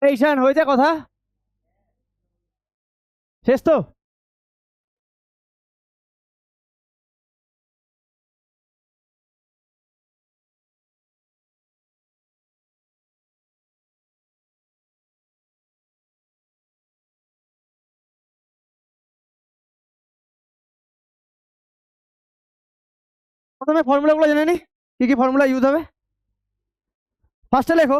এই শান হয়েছে কথা শেষ তো। প্রথমে ফর্মুলাগুলো জেনে নি, কি কি ফর্মুলা ইউজ হবে। ফার্স্টে লেখো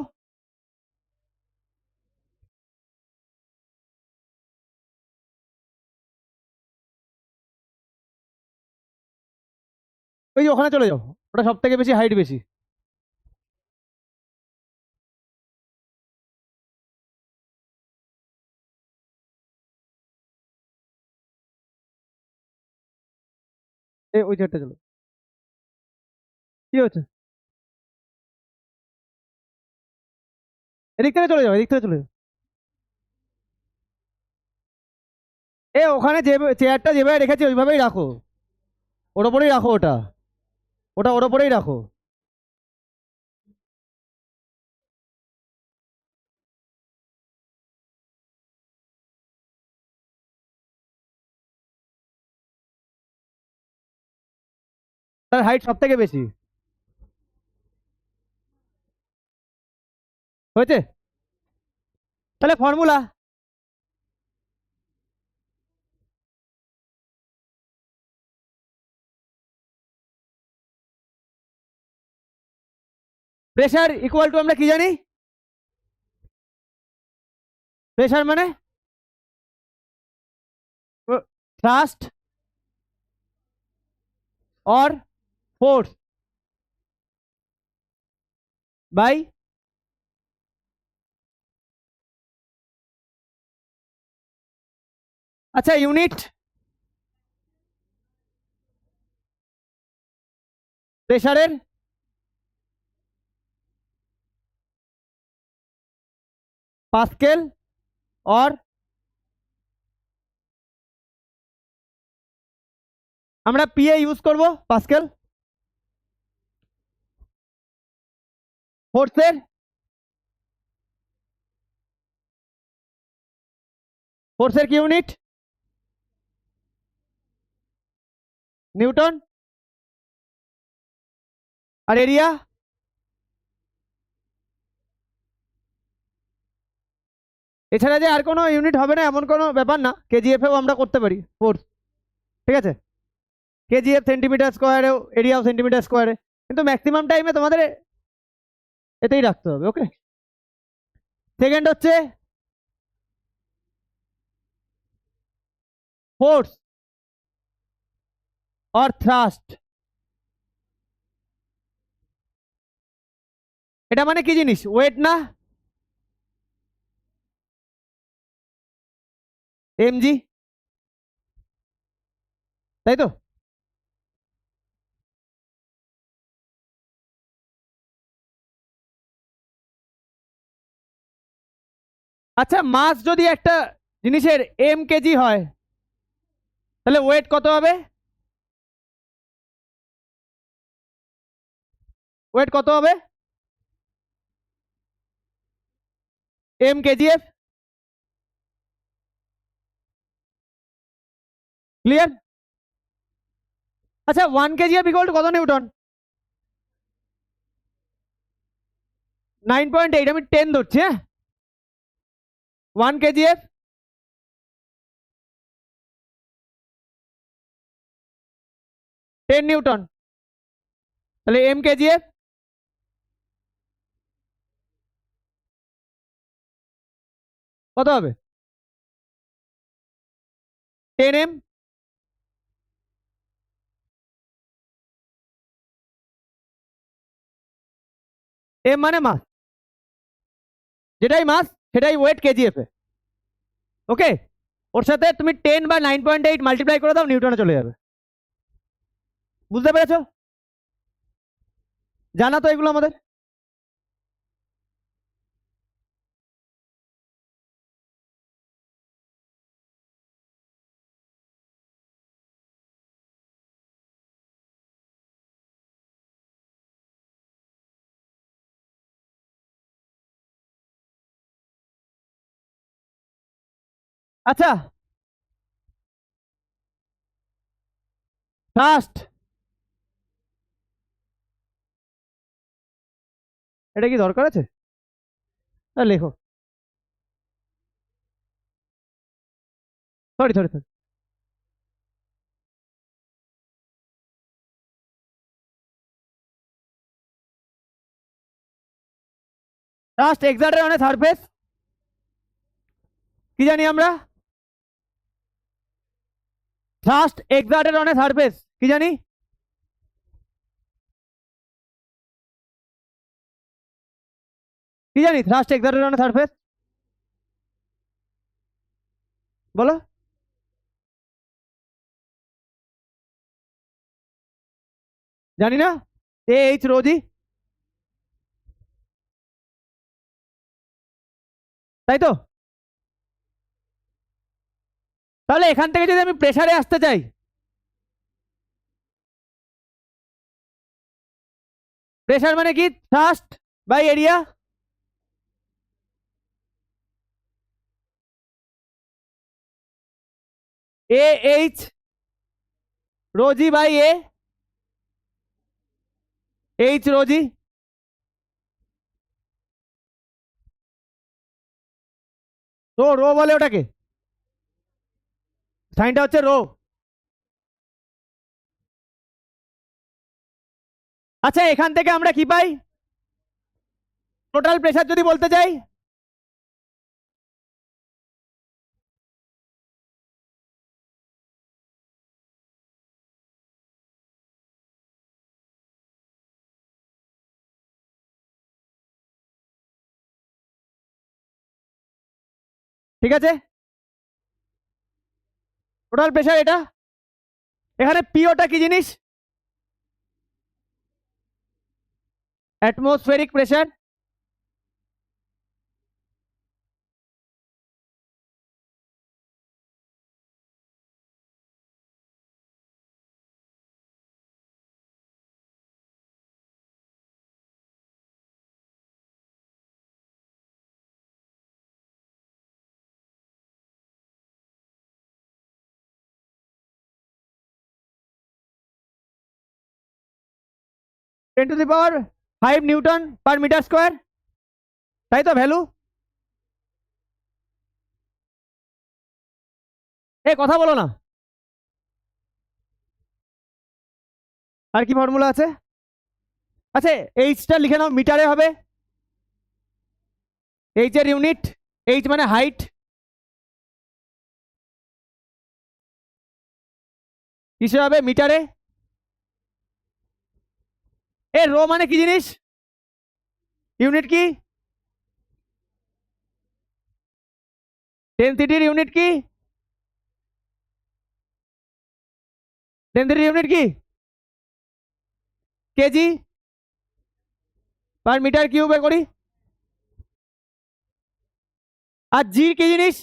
ওই যে ওখানে চলে যাও, ওটা সব থেকে বেশি হাইট বেশি। ওই চেয়ারটা চলো, কি হচ্ছে, এদিক থেকে চলে যাও, এদিক থেকে চলে যাও। ওখানে যে চেয়ারটা যেভাবে রেখেছি ওইভাবেই রাখো, ওর ওপরেই রাখো ওটা, ওটা ওর ওপরেই রাখো। তার হাইট সব থেকে বেশি। হয়েছে, তাহলে ফর্মুলা, প্রেসার ইকুয়াল টু আমরা কি জানি, প্রেসার মানে থ্রাস্ট অর ফোর্স বাই, আচ্ছা ইউনিট প্রেসারের পাস্কেল অর, আমরা পিএ ইউজ করব পাস্কেল। ফোর্সের ফোর্সের কি ইউনিট, নিউটন। আর এরিয়া, এছাড়া যে আর কোনো ইউনিট হবে না এমন কোনো ব্যাপার না, কেজিএফেও আমরা করতে পারি ফোর্স, ঠিক আছে। কেজিএফ সেন্টিমিটার স্কোয়ারেও, এরিয়াও সেন্টিমিটার স্কোয়ারে, কিন্তু ম্যাক্সিমাম টাইমে তোমাদের এতেই রাখতে হবে, ওকে। সেকেন্ড হচ্ছে ফোর্স অর থ্রাস্ট, এটা মানে কি জিনিস, ওয়েট না, এমজি, তাই তো। আচ্ছা মাস যদি একটা জিনিসের এম কেজি হয় তাহলে ওয়েট কত হবে, ওয়েট কত হবে, এম কেজিএফ, ক্লিয়ার। আচ্ছা 1 কেজিএফ ইকুয়াল টু কত নিউটন, 9.8, আমি 10 ধরছি, হ্যাঁ। 1 কেজিএফ 10 নিউটন, তাহলে এম কেজিএফ কত হবে, 10 এম। এম মানে মাস, যেটাই মাস সেটাই ওয়েট কেজিএফ এ, ওকে। ওর সাথে তুমি 10 বা 9.8 মাল্টিপ্লাই করে দাও, নিউটনে চলে যাবে। বুঝতে পেরেছো, জানা তো এগুলো আমাদের। আচ্ছা, ফার্স্ট, এটা কি দরকার আছে? লেখো। Sorry sorry sorry. First exerted on a surface, কি জানি আমরা? First exerted on a surface, কি জানি? কি জানি first exerted on a surface? বলো। জানি না। এইচ রোজি, তাই তো? তাহলে এখান থেকে যদি আমি প্রেসারে আসতে চাই, প্রেসার মানে কি? ফার্স্ট বাই এরিয়া, এ এইচ রোজি বাই এ এইচ রোজি। রো রো বলে ওটাকে, সাইনটা হচ্ছে রো। আচ্ছা, এখান থেকে আমরা কি পাই? টোটাল প্রেসার যদি বলতে চাই, ঠিক আছে, টোটাল প্রেসার এটা। এখানে পিওটা কি জিনিস? Atmospheric pressure. Ten to the power 5 newton per metre square, তাই তো ভ্যালু? এ কথা বলো না। আর কি ফর্মুলা আছে? আচ্ছা, এইচটা লিখে নাও, মিটারে হবে। এইচ এর ইউনিট, এইচ মানে হাইট, কিসে হবে? মিটারে। এ রো মানে কি জিনিস? ইউনিট কি? ডেনসিটির ইউনিট কি? ডেনসিটির ইউনিট কি? কেজি পার মিটার কিউবে করি। আর জি কি জিনিস?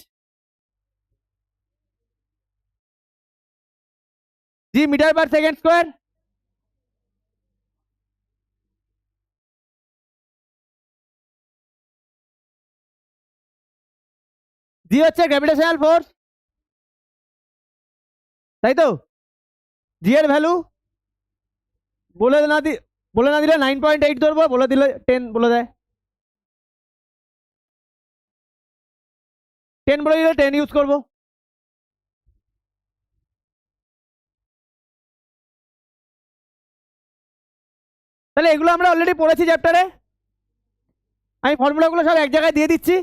জি মিটার পার সেকেন্ড স্কোয়ার। জি হচ্ছে গ্র্যাভিটেশনাল ফোর্স, তাই তো? জি এর ভ্যালু বলে না দি বলে না দিলে 9.8 ধরবো, বলে দিলে 10 বলে দেয়। 10 বলে দিলে 10 ইউজ করবো। তাহলে এগুলো আমরা অলরেডি পড়েছি চ্যাপ্টারে, আমি ফর্মুলাগুলো সব এক জায়গায় দিয়ে দিচ্ছি।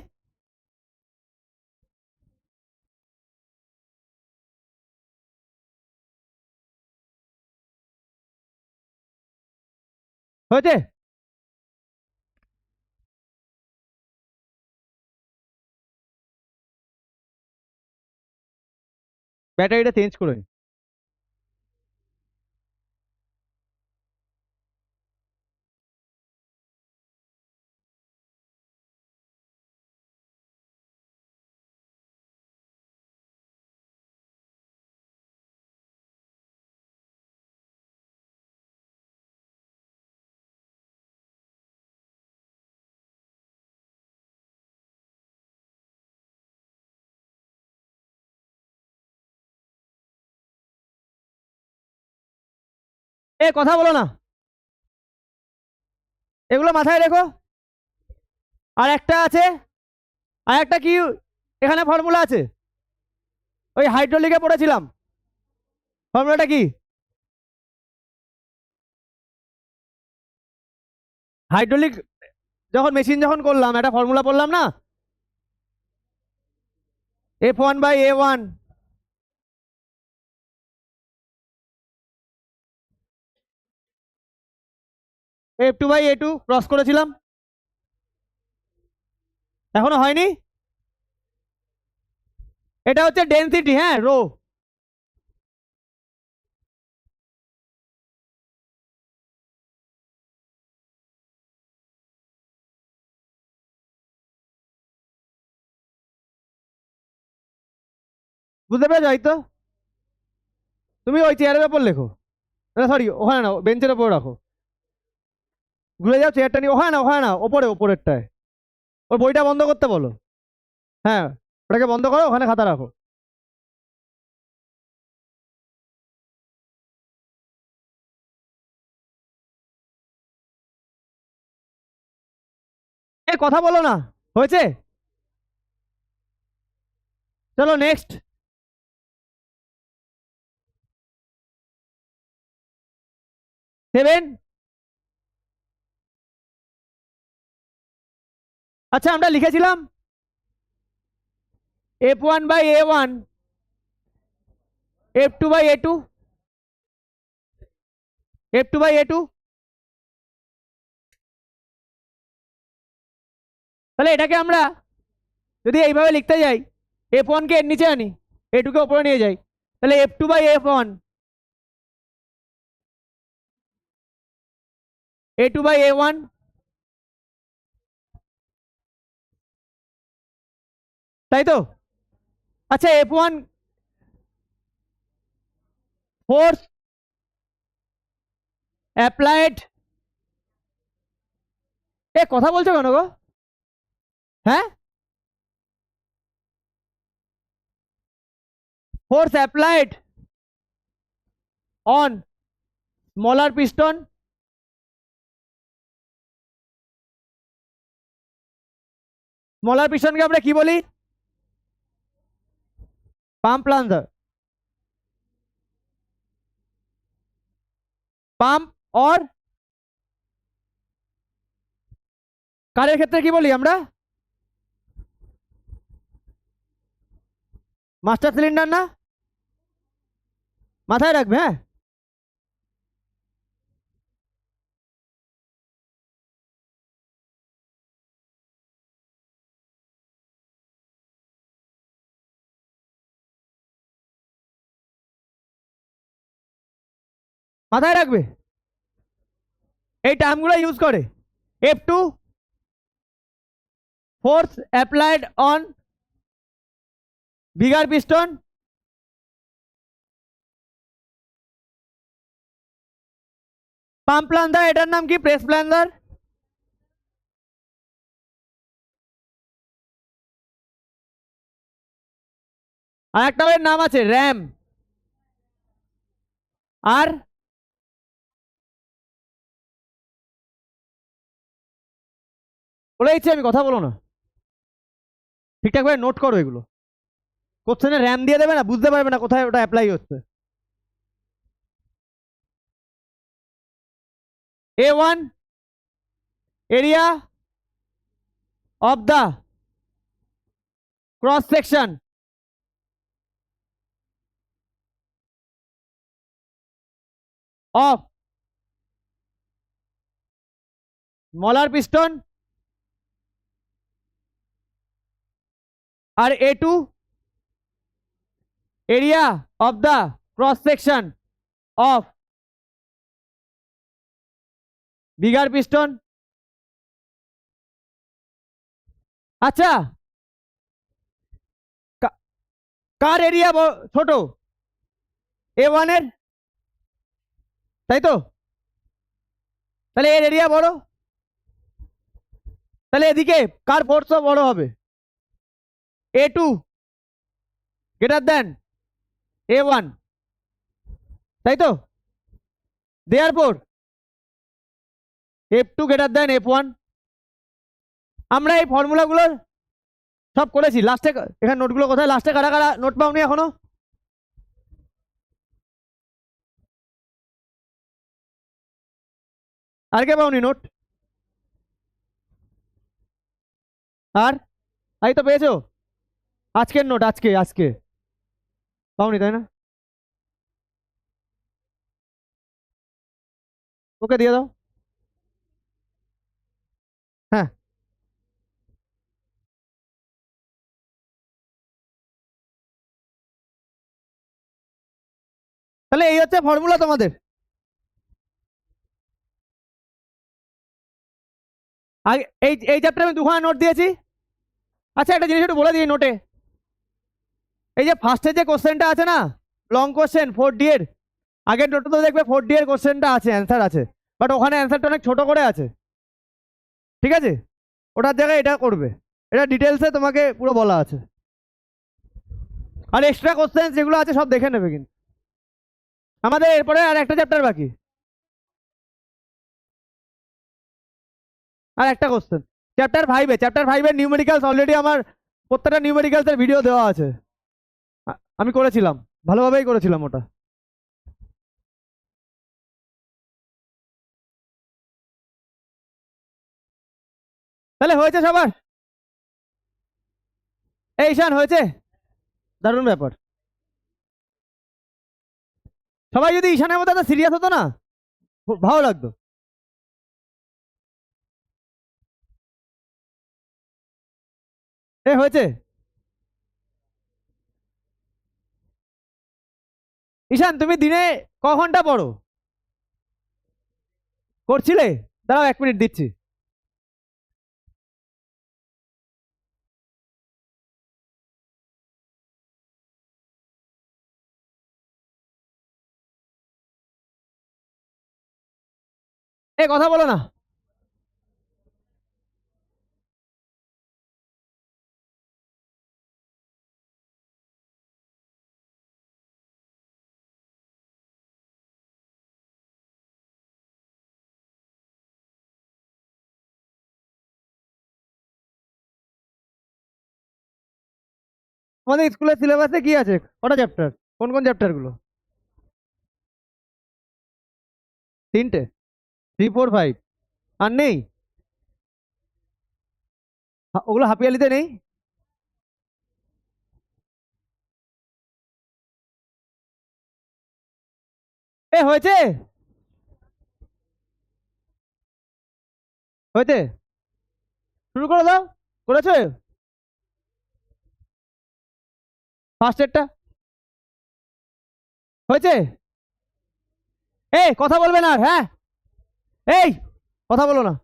হয়েছে? ব্যাটারিটা চেঞ্জ করে এ কথা বলো না, এগুলো মাথায় রেখো। আর একটা আছে, আর একটা কি এখানে ফর্মুলা আছে, ওই হাইড্রোলিকে পড়েছিলাম, ফর্মুলাটা কি? হাইড্রোলিক যখন মেশিন যখন করলাম একটা ফর্মুলা পড়লাম না, F1/A1 F2/A2 ক্রস করেছিলাম, এখনো হয়নি? এটা হচ্ছে ডেনসিটি, হ্যাঁ, রো। বুঝতে পেরেছো? হয়তো তুমি ওই চেয়ারের ওপর লেখো, সরি ওখানে না, বেঞ্চের ওপর রাখো, ঘুরে যাও চেয়ারটা নিয়ে, ওখানে না, ওখানে না, ওপরে, ওপরেরটায়। ওর বইটা বন্ধ করতে বলো, হ্যাঁ, ওটাকে বন্ধ করো, ওখানে খাতা রাখো। এ কথা বলো না, হয়েছে? চলো নেক্সট। 7। আচ্ছা, আমরা লিখেছিলাম F1/A1 F2/A2 F2/A2, তাহলে এটাকে আমরা যদি এইভাবে লিখতে যাই, F1 কে এর নিচে আনি, A2 কে উপরে নিয়ে যাই, তাহলে F2/F1 A2/A1, তাই তো? আচ্ছা, F1 ফোর্স অ্যাপ্লাইড, এ কথা বলছো কেন গো? হ্যাঁ, force applied on smaller piston, smaller পিস্টনকে আমরা কি বলি? পাম্প প্লাঞ্জার, পাম্প অর কারের ক্ষেত্রে কি বলি আমরা? মাস্টার সিলিন্ডার না? মাথায় রাখবে, হ্যাঁ। মাথায় রাখবে, এই টার্মগুলো ইউজ করে। F2 force applied on bigger piston, pump plunger, এটার নাম কি? Press plunger. আর একটা ওর নাম আছে র্যাম। আর বলে দিচ্ছি আমি, কথা বলো না, ঠিকঠাক ভাবে নোট করো এগুলো। কোশ্চেনে র্যাম দিয়ে দেবে না, বুঝতে পারবে না কোথায় ওটা অ্যাপ্লাই হচ্ছে। A1 area of the cross section of smaller piston, আর A2 area of the cross section of bigger piston. আচ্ছা, কার এরিয়া ছোট? A1 এর, তাই তো? তাহলে এর এরিয়া বড়, তাহলে এদিকে কার ফোর্সও বড় হবে? A2 গ্রেটার দেন A1, তাই তো? দেয়ারপর F2 গ্রেটার দেন F1। আমরা এই ফর্মুলাগুলো সব করেছি। লাস্টে এখানে নোটগুলো কোথায়? লাস্টে কারা কারা নোট পাওনি এখনো? আর কে পাওনি নোট? আর এই তো পেয়েছো আজকের নোট, আজকে আজকে পাওনি তাই না? ওকে দিয়ে দাও। হ্যাঁ, তাহলে এই হচ্ছে ফর্মুলা তোমাদের। আগে এই এই চ্যাপ্টারে আমি দুখানা নোট দিয়েছি। আচ্ছা, একটা জিনিস একটু বলে দিই নোটে। এই যে ফার্স্টে যে কোশ্চেনটা আছে না, লং কোশ্চেন 4D এর, আগের নোটে তো দেখবে 4D এর কোশ্চেনটা আছে, অ্যান্সার আছে, বাট ওখানে অ্যান্সারটা অনেক ছোট করে আছে। ঠিক আছে, ওটার জায়গায় এটা করবে। এটা ডিটেলসে তোমাকে পুরো বলা আছে। আর এক্সট্রা কোশ্চেন যেগুলো আছে সব দেখে নেবে কিন্তু। আমাদের এরপরে আর একটা চ্যাপ্টার বাকি, আর একটা কোশ্চেন চ্যাপ্টার 5 এর নিউমেরিক্যালস। অলরেডি আমার প্রত্যেকটা নিউমেরিক্যালস এর ভিডিও দেওয়া আছে। আমি করেছিলাম, ভালোভাবেই করেছিলাম ওটা। তাহলে হয়েছে সবার? এই ঈশান হয়েছে? দারুণ ব্যাপার। সবাই যদি ঈশানের মতো এত সিরিয়াস হতো না, খুব ভালো লাগতো। এ হয়েছে? ঈশান তুমি দিনে ক ঘন্টা পড়ো? করছিলে? দাঁড়াও 1 মিনিট দিচ্ছি। এ কথা বলো না। তোমাদের স্কুলের সিলেবাসে কি আছে? কটা চ্যাপ্টার? কোন কোন চ্যাপ্টার গুলো? 3টে? 3 4 5? আর নেই? ওগুলো হাফ ইয়ারলিতে নেই? এ হয়েছে? হয়েছে? শুরু করে দাও। করেছো? ফার্স্ট এডটা হয়েছে? এই কথা বলবে না, হ্যাঁ? এই কথা বলো না।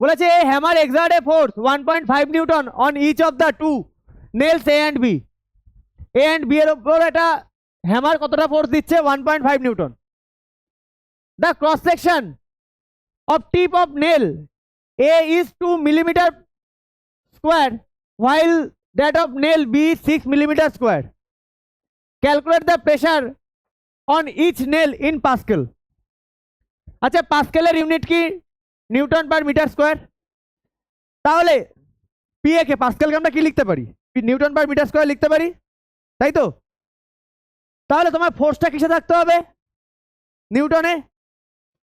বলেছে a hammer exert a force 1.5 newton on each of the two nails A and B এর উপর এটা হ্যামার কতটা ফোর্স দিচ্ছে? 1.5 newton. The cross section of tip of nail A is 2 millimetre square while that of nail B is 6 millimeter square. Calculate the pressure on each nail in Pascal. আচ্ছা, পাস্কেলের unit কি? Newton per metre square. তাহলে PA কে, পাস্কেলকে আমরা কি লিখতে পারি? নিউটন পার মিটার স্কোয়ার লিখতে পারি, তাই তো? তাহলে তোমার ফোর্সটা কিসে থাকতে হবে? নিউটনে।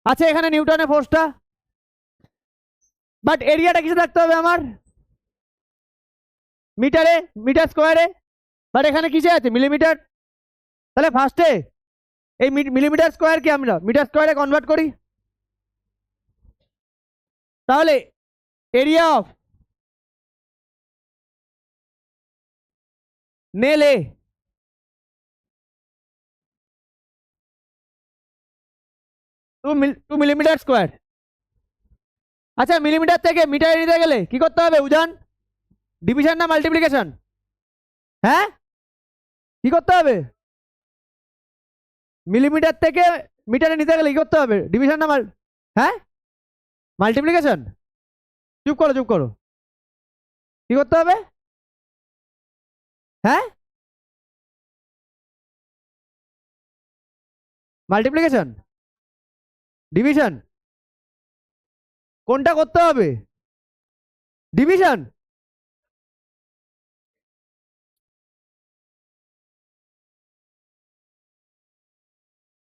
আছে এখানে নিউটনে ফোর্সটা, বাট এরিয়াটা কিসে থাকতে হবে আমার? মিটারে, মিটার স্কোয়ারে। বাট এখানে কিসে আছে? মিলিমিটার। তাহলে ফার্স্টে এই মিলিমিটার স্কোয়ারকে আমরা মিটার স্কোয়ারে কনভার্ট করি। তাহলে area of nail A two millimetre square. আচ্ছা, মিলিমিটার থেকে মিটারে নিতে গেলে কি করতে হবে উজান? ডিভিশন না মাল্টিপ্লিকেশন? হ্যাঁ, কি করতে হবে? মিলিমিটার থেকে মিটারে নিতে গেলে কি করতে হবে? ডিভিশন না হ্যাঁ, মাল্টিপ্লিকেশন। চুপ করো, চুপ করো। কি করতে হবে? হ্যাঁ, মাল্টিপ্লিকেশন। ডিভিশন কোনটা করতে হবে? ডিভিশন?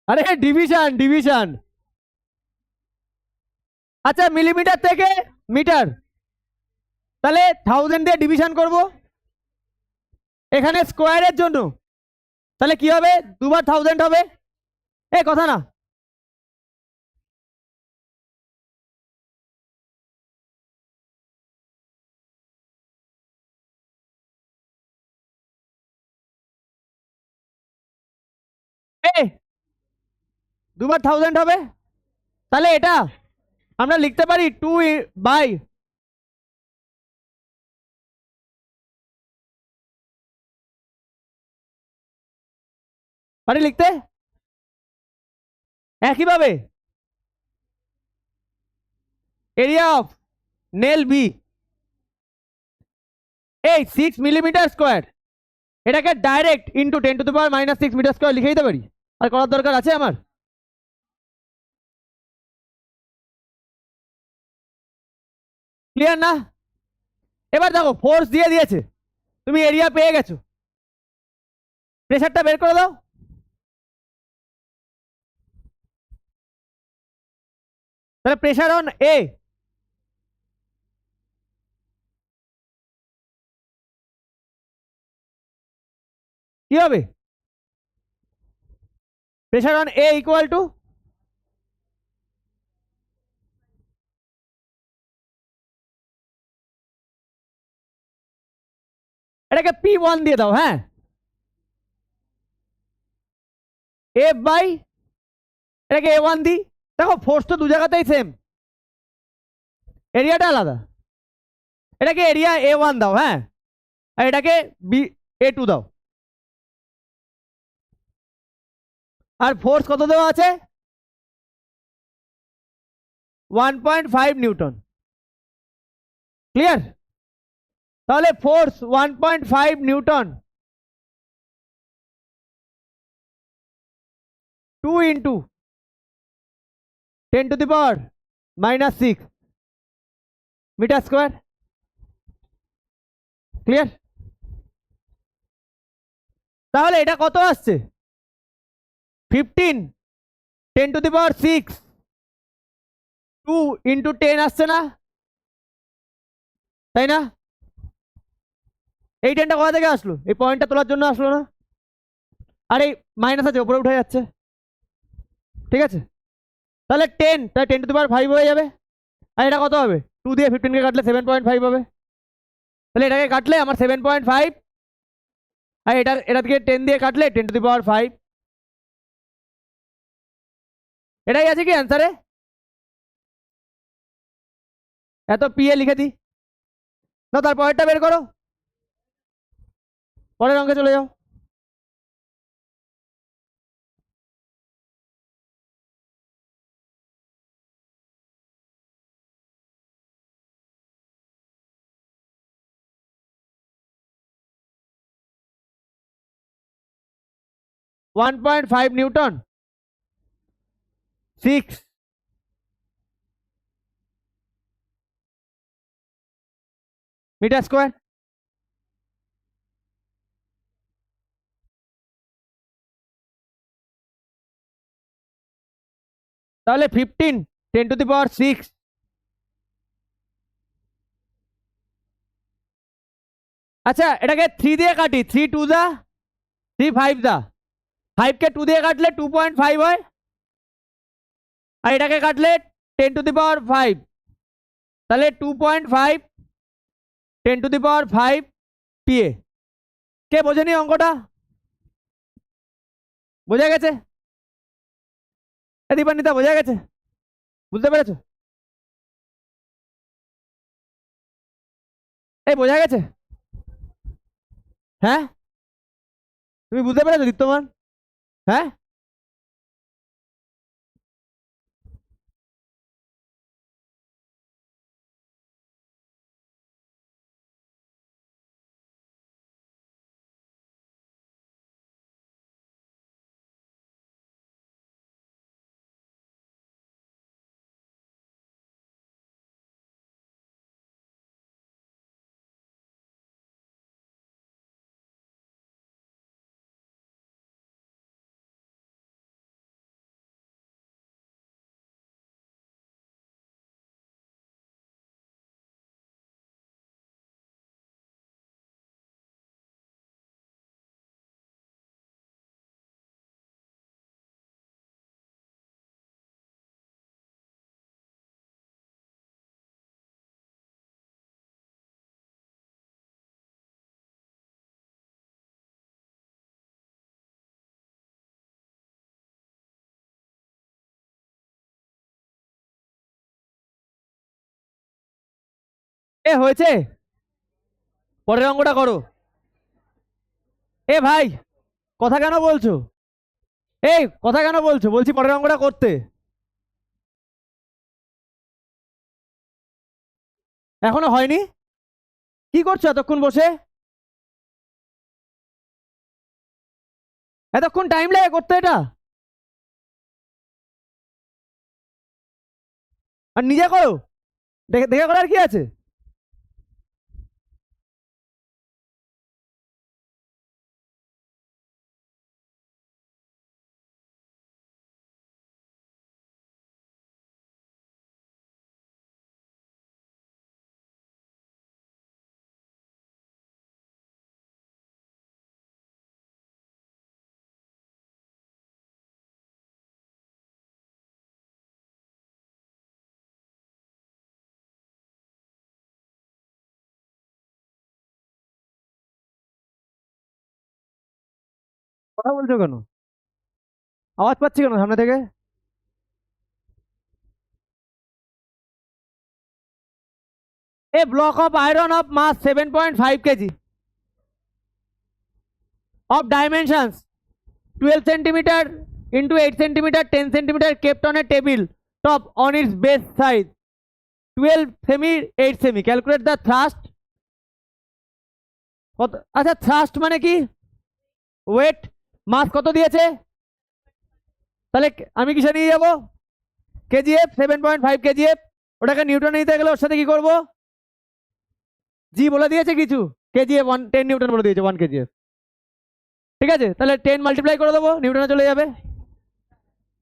আরে ডিভিশন ডিভিশন। আচ্ছা মিলিমিটার থেকে মিটার, তাহলে 1000 দিয়ে ডিভিশন করব এখানে স্কোয়ারের জন্য, তাহলে কি হবে? দুবার 1000 হবে। এই কথা না, এই দুবার 1000 হবে, তাহলে এটা আমরা লিখতে পারি 2 বাই, পারি লিখতে একইভাবে এরিয়া অফ নেল বি, এই 6 মিলিমিটার স্কোয়ার, এটাকে ডাইরেক্ট ইন্টু 10⁻⁻6 মিটার স্কোয়ার লিখে দিতে পারি। আর করার দরকার আছে আমার? ক্লিয়ার না? এবার দেখো ফোর্স দিয়ে দিয়েছে, তুমি এরিয়া পেয়ে গেছো, প্রেসারটা বের করে দাও। তাহলে প্রেসার অন এ, কি হবে? Pressure on a equal to, এটাকে P1 দিয়ে দাও, হ্যাঁ, এফ বাই, এটাকে A1 দিই। দেখো ফোর্স তো দু জায়গাতেই সেম, এরিয়াটা আলাদা, এটাকে এরিয়া A1 দাও, হ্যাঁ, আর এটাকে A2 দাও। আর ফোর্স কত দেওয়া আছে? 1.5 নিউটন। ক্লিয়ার? তাহলে force 1.5 newton 2 into 10⁻⁻6 metre square. Clear? তাহলে এটা কত আসছে? 15 10⁻6 2 ইন্টু 10 আসছে না, তাই না? এই 10টা কোথা থেকে আসলো? এই পয়েন্টটা তোলার জন্য আসলো না? আর এই মাইনাস আছে উপরে উঠে যাচ্ছে, ঠিক আছে? তাহলে 10, তাই 10⁻5 হয়ে যাবে। আর এটা কত হবে? 2 দিয়ে 15কে কাটলে 7.5 হবে, তাহলে এটাকে কাটলে আমার 7.5, আর এটা থেকে 10 দিয়ে কাটলে 10⁻5। এটাই আছে কি অ্যান্সারে? এত পি এ লিখে দিই না, তার পরেরটা বের করো, পরের অঙ্কে চলে যাও। One point five newton 6 metre square. তাহলে 15 10⁻6, আচ্ছা এটাকে 3 দিয়ে কাটি, 3 2 দা 3 5 দা, 5 কে 2 দিয়ে কাটলে 2.5 হয়, আর এটাকে কাটলে 10⁻5, তাহলে 2.5 10⁻5 পিএ। কে বোঝেনি অঙ্কটা? বোঝা গেছে? দীপান্বিতা বোঝা গেছে? বুঝতে পেরেছো? এই বোঝা গেছে? হ্যাঁ, তুমি বুঝতে পেরেছো দীপ্তমান? হ্যাঁ। এ হয়েছে, পরের অঙ্কটা করো। এ ভাই, কথা কেন বলছো? এই কথা কেন বলছো? বলছি পরের অঙ্কটা করতে। এখনো হয়নি? কি করছো এতক্ষণ বসে? এতক্ষণ টাইম লাগে করতে এটা? আর নিজে করো, দেখে দেখে করার কি আছে? কথা বলছো কেন? আওয়াজ পাচ্ছি কেন সামনে থেকে? A block of iron of mass 7.5 kg of dimensions 12 centimeter into 8 centimeter 10 centimeter kept on a table top on its base size 12 semi 8 semi. Calculate the thrust. আচ্ছা, thrust মানে কি? ওয়েট, মাস কত দিয়েছে? তাহলে আমি কিসে নিয়ে যাবো? কেজিএফ 7.5 কেজিএফ। ওটাকে নিউটন নিতে গেলে ওর সাথে কি করবো? জি বলে দিয়েছে কিছু? কেজিএফ 10 নিউটন বলে দিয়েছে 1 কেজিএফ। ঠিক আছে, তাহলে 10 মাল্টিপ্লাই করে দেবো, নিউটনে চলে যাবে।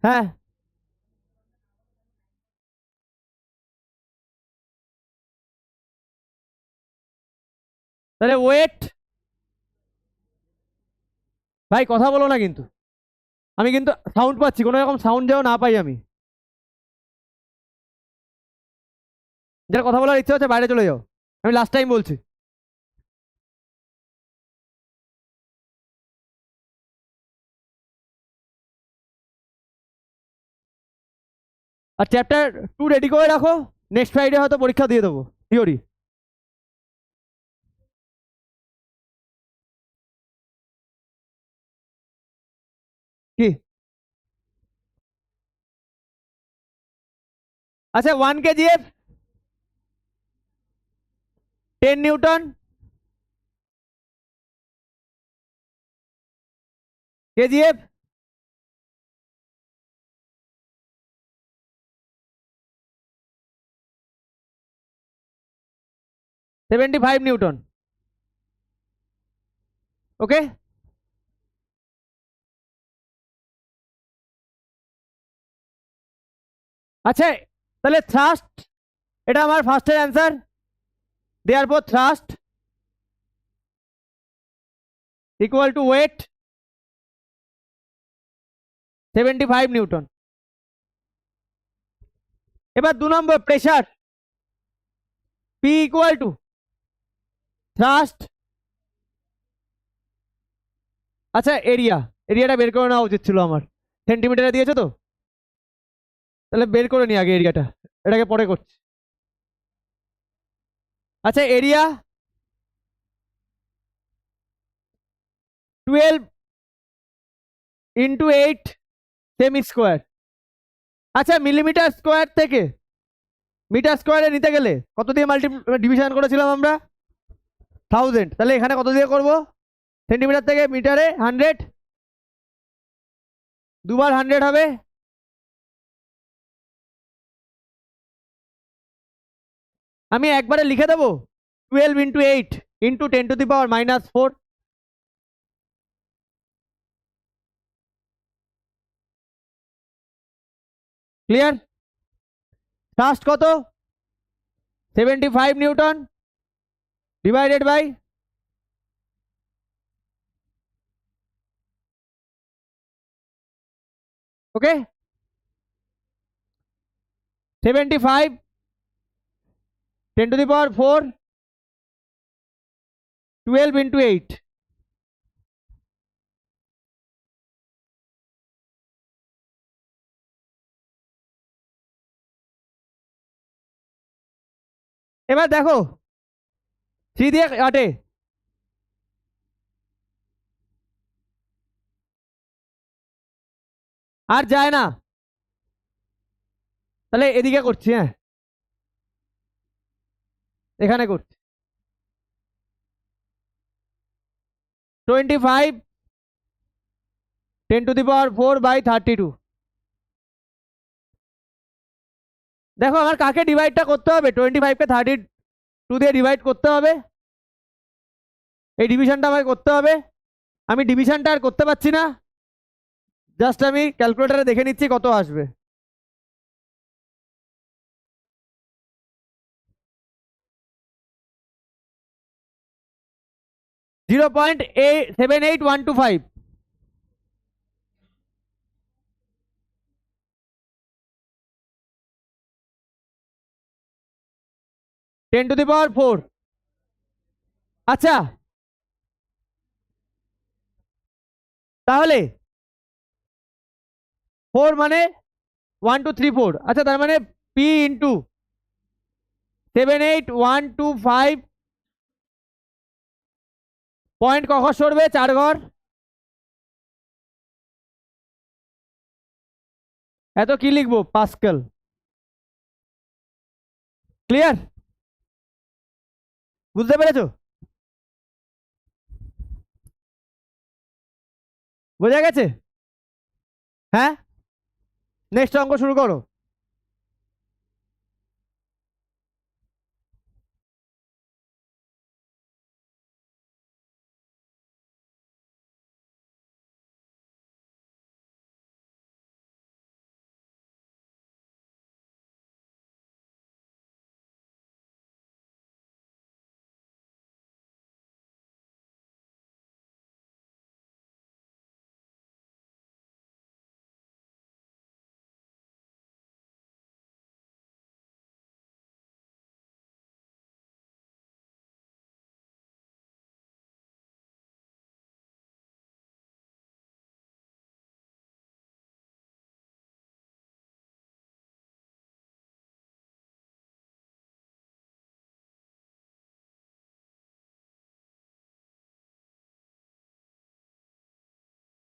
হ্যাঁ, তাহলে ওয়েট, ভাই কথা বলো না কিন্তু, আমি কিন্তু সাউন্ড পাচ্ছি, কোনো রকম সাউন্ড যেন না পাই আমি। যার কথা বলার ইচ্ছা হচ্ছে বাইরে চলে যাও, আমি লাস্ট টাইম বলছি। আর চ্যাপ্টার 2 রেডি করে রাখো, নেক্সট ফ্রাইডে হয়তো পরীক্ষা দিয়ে দেবো থিওরি। কি? আচ্ছা, 1 KGF 10 newton, KGF 75 newton. Okay, আচ্ছা তাহলে থ্রাস্ট, এটা আমার ফার্স্টের answer. Therefore thrust equal to weight 75 newton. এবার 2 number, pressure P equal to thrust. আচ্ছা, এরিয়াটা বের করে নেওয়া উচিত ছিল আমার, সেন্টিমিটারে দিয়েছে তো, তাহলে বের করে নি আগে এরিয়াটা, এটাকে পরে করছি। আচ্ছা, এরিয়া 12 ইন্টু 8 সেমি স্কোয়ার। আচ্ছা, মিলিমিটার স্কোয়ার থেকে মিটার স্কোয়ারে নিতে গেলে কত দিয়ে ডিভিশন করেছিলাম আমরা? 1000। তাহলে এখানে কত দিয়ে করব? সেন্টিমিটার থেকে মিটারে 100, দুবার 100 হবে। আমি একবারে লিখে দেবো 12 ইন্টু 8 ইন্টু 10⁻⁻4। ক্লিয়ার? ফার্স্ট কত? 75 newton divided by, okay, 75 10⁻⁴ 12 into 8। এবার দেখো 3 দিয়ে কাটে, আর যায় না, তাহলে এদিকে করছি, হ্যাঁ এখানে করছি 25 10⁴/32। দেখো আমার কাকে ডিভাইডটা করতে হবে, 25কে 32 দিয়ে ডিভাইড করতে হবে, এই ডিভিশনটা আমাকে করতে হবে। আমি ডিভিশনটা আর করতে পারছি না, জাস্ট আমি ক্যালকুলেটারে দেখে নিচ্ছি কত আসবে। $0.78125। 10⁴। আচ্ছা তাহলে 4 মানে 1 2 3 4, আচ্ছা তার মানে পি ইন্টু 78125 পয়েন্ট কখন সরবে, 4 ঘর, এত কি লিখবো, পাস্কেল। ক্লিয়ার, বুঝতে পেরেছো? বোঝা গেছে? হ্যাঁ, নেক্সট অঙ্ক শুরু করো।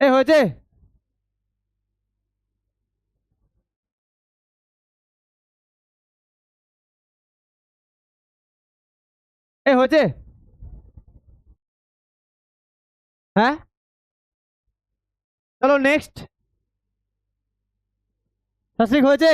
এ হয়েছে, এ হয়েছে, হ্যাঁ চলো নেক্সট। শাস্ত্রিক হয়েছে?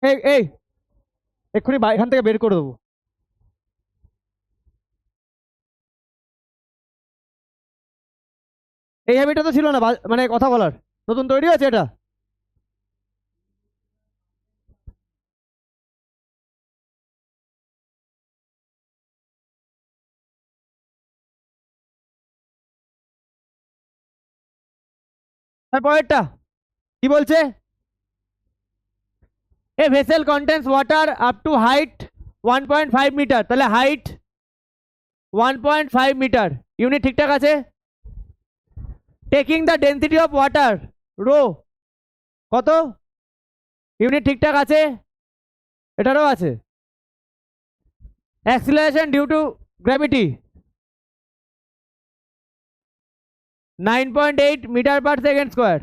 এই এই এক্ষুনি এখান থেকে বের করে দেবো। এই হ্যাবিটটা তো ছিল না, মানে কথা বলার, নতুন তৈরি হয়েছে এটা। পরেরটা কি বলছে, a vessel contains water up to height 1.5 metre, তাহলে হাইট 1.5 মিটার, ইউনিট ঠিকঠাক আছে। Taking the density of water rho কত, ইউনিট ঠিকঠাক আছে, এটারও আছে। Acceleration due to gravity 9.8 metre per second square.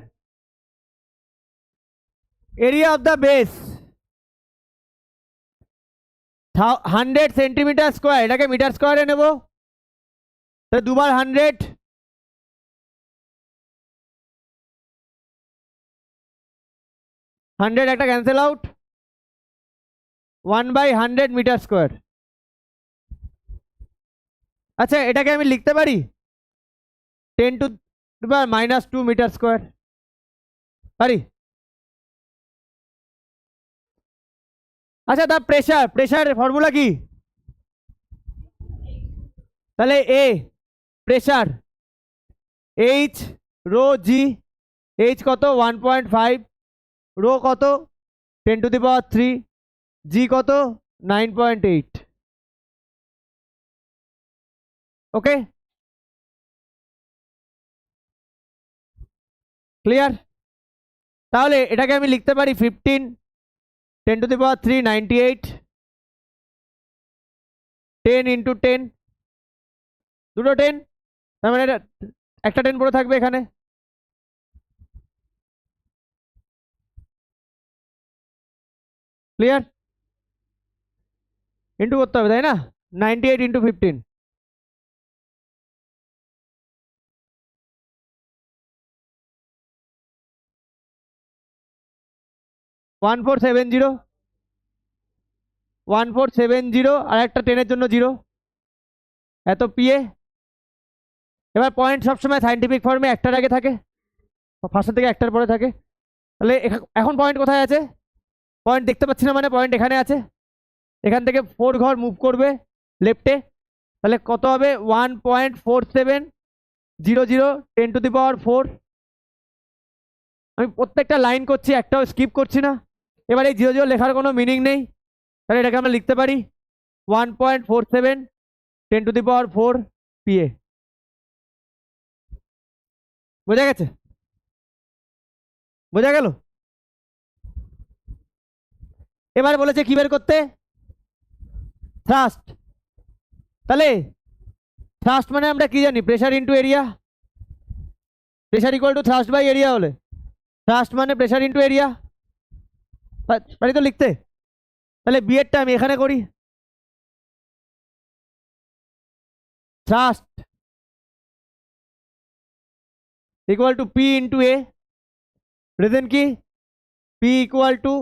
Area of the base 100 centimetre square, এটাকে মিটার স্কোয়ারে নেব, তাহলে দুবার 100, 100 একটা ক্যান্সেল আউট, 1/100 মিটার স্কোয়ার। আচ্ছা এটাকে আমি লিখতে পারি 10⁻² মিটার স্কোয়ার, পারি? আচ্ছা দা প্রেসার, প্রেসার ফর্মুলা কি, তাহলে এ প্রেসার এইচ রো জি, এইচ কত 1.5, রো কত 10⁻³ জি কত 9.8। Okay clear? তাহলে এটাকে আমি লিখতে পারি 15 10⁻³ 98 10 × 10 দুটো 10, তার মানে একটা 10 পড়ে থাকবে এখানে। ক্লিয়ার? ইন্টু করতে হবে তাই না? 98 × 15 1470 1470 আর একটা 10-এর জন্য 0 এত পিএ। এবার পয়েন্ট সবসময় সাইন্টিফিক ফর্মে একটার আগে থাকে, ফার্স্টের থেকে একটার পরে থাকে। তাহলে এখন পয়েন্ট কোথায় আছে? পয়েন্ট দেখতে পাচ্ছি না, মানে পয়েন্ট এখানে আছে। এখান থেকে 4 ঘর মুভ করবে লেফটে, তাহলে কত হবে? 1.4700 10⁻⁴। আমি প্রত্যেকটা লাইন করছি, একটাও স্কিপ করছি না। এবার এই 0 0 লেখার কোনো মিনিং নেই, তাহলে এটাকে আমরা লিখতে পারি 1.47 10⁻⁴ পিএ। বোঝা গেছে? বোঝা গেল? এবার বলেছে কি বের করতে? থ্রাস্ট। তাহলে থ্রাস্ট মানে আমরা কি জানি? Pressure into area. Pressure equal to thrust by area হলে থ্রাস্ট মানে প্রেসার ইন্টু এরিয়া, পারি তো লিখতে? তাহলে বি এরটা আমি এখানে করি। Thrust equal to P into A, present কি? P equal to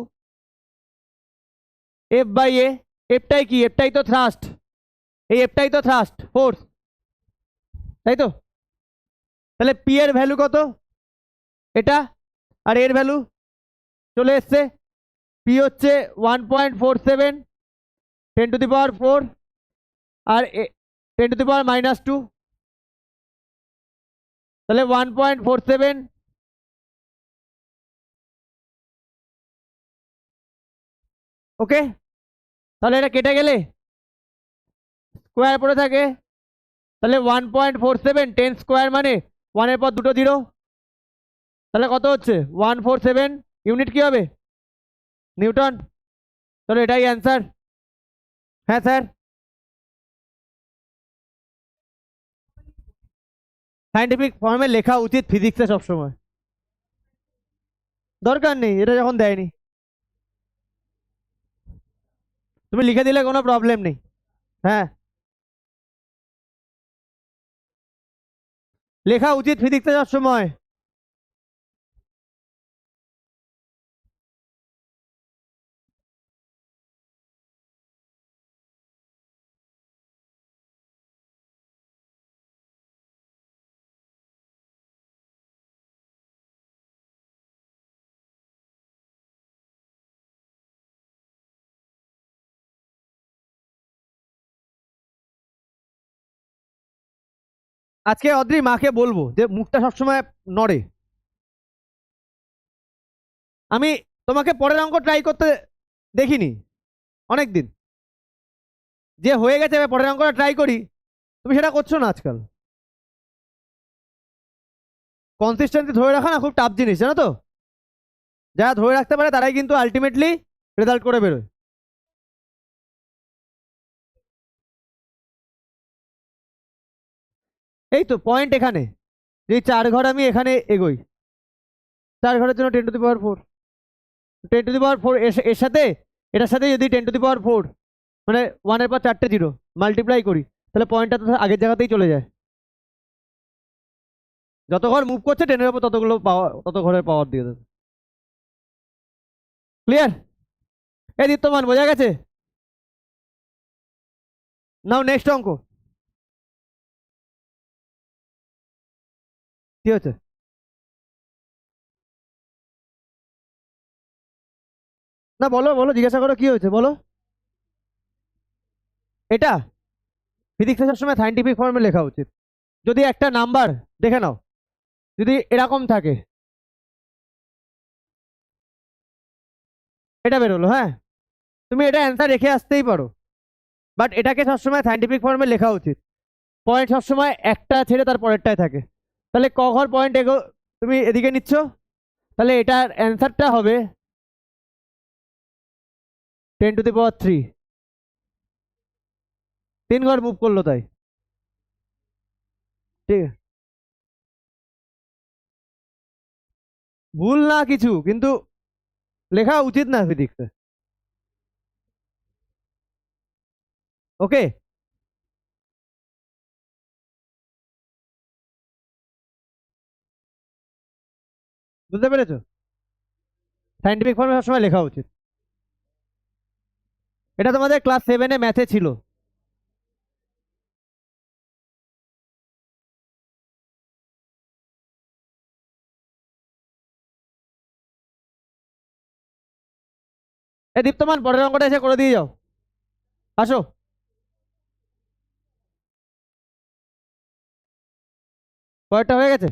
F by A. এফটাই কি? এফটাই তো থ্রাস্ট, এই এফটাই তো থ্রাস্ট ফোর্স, তাই তো? তাহলে পি এর ভ্যালু কত? এটা, আর এর ভ্যালু চলে এসছে। পি হচ্ছে 1.47 10⁻⁴ আর 10⁻⁻², তাহলে 1.47। ওকে, তাহলে এটা কেটে গেলে স্কোয়ার পড়ে থাকে, তাহলে 1.47 10 স্কোয়ার মানে 1-এর পর দুটো 0, তাহলে কত হচ্ছে? 147। ইউনিট কি হবে? নিউটন। তাহলে এটাই অ্যান্সার। হ্যাঁ স্যার, সাইন্টিফিক ফর্মে লেখা উচিত ফিজিক্সে সবসময়, দরকার নেই এটা যখন দেয়নি। তুমি লিখে দিলে কোনো প্রবলেম নেই। হ্যাঁ, লেখা উচিত ফিজিক্সে সবসময়। আজকে অদ্রি মাকে বলবো যে মুখটা সবসময় নড়ে। আমি তোমাকে পরের অঙ্ক ট্রাই করতে দেখিনি অনেক দিন, যে হয়ে গেছে এবার পরের অঙ্কটা ট্রাই করি, তুমি সেটা করছো না আজকাল। কনসিস্টেন্সি ধরে রাখা না খুব টাফ জিনিস, জানো তো? যারা ধরে রাখতে পারে তারাই কিন্তু আলটিমেটলি রেজাল্ট করে বেরোয়। এই তো পয়েন্ট এখানে, যে 4 ঘর আমি এখানে এগোই, 4 ঘরের জন্য 10⁻⁴, 10⁻⁴, এর সাথে এটার সাথে যদি 10⁻⁴, মানে 1-এর পর 4টে 0 মাল্টিপ্লাই করি, তাহলে পয়েন্টটা তো আগের জায়গাতেই চলে যায়। যত ঘর মুভ করছে 10-এর উপর ততগুলো পাওয়ার, তত ঘরের পাওয়ার দিয়ে দেবে। ক্লিয়ার? এই দীপ্তমান, বোঝা গেছে? নাও নেক্সট অঙ্ক। কি হচ্ছে? না বলো বলো, জিজ্ঞাসা করো কি হয়েছে বলো। এটা ফিজিক্সের সবসময় সাইন্টিফিক ফর্মে লেখা উচিত। যদি একটা নাম্বার দেখে নাও, যদি এরকম থাকে, এটা বেরোলো, হ্যাঁ, তুমি এটা অ্যান্সার রেখে আসতেই পারো, বাট এটাকে সবসময় সাইন্টিফিক ফর্মে লেখা উচিত। পয়েন্ট সবসময় একটা ছেড়ে তার পরেরটায় থাকে, তাহলে ক ঘর পয়েন্ট তুমি এদিকে নিচ্ছ, তাহলে এটার অ্যান্সারটা হবে 10⁻³ 3 ঘর মুভ করলো তাই। ঠিক আছে, ভুল না কিছু, কিন্তু লেখা উচিত না ফিজিক্সে। ওকে, বুঝতে পেরেছো? সাইন্টিফিক ফর্মে সবসময় লেখা উচিত। এটা তোমাদের ক্লাস 7-এ ম্যাথে ছিল। দীপ্তমান, পরের অঙ্কটা এসে করে দিয়ে যাও, আসো। পরেরটা হয়ে গেছে।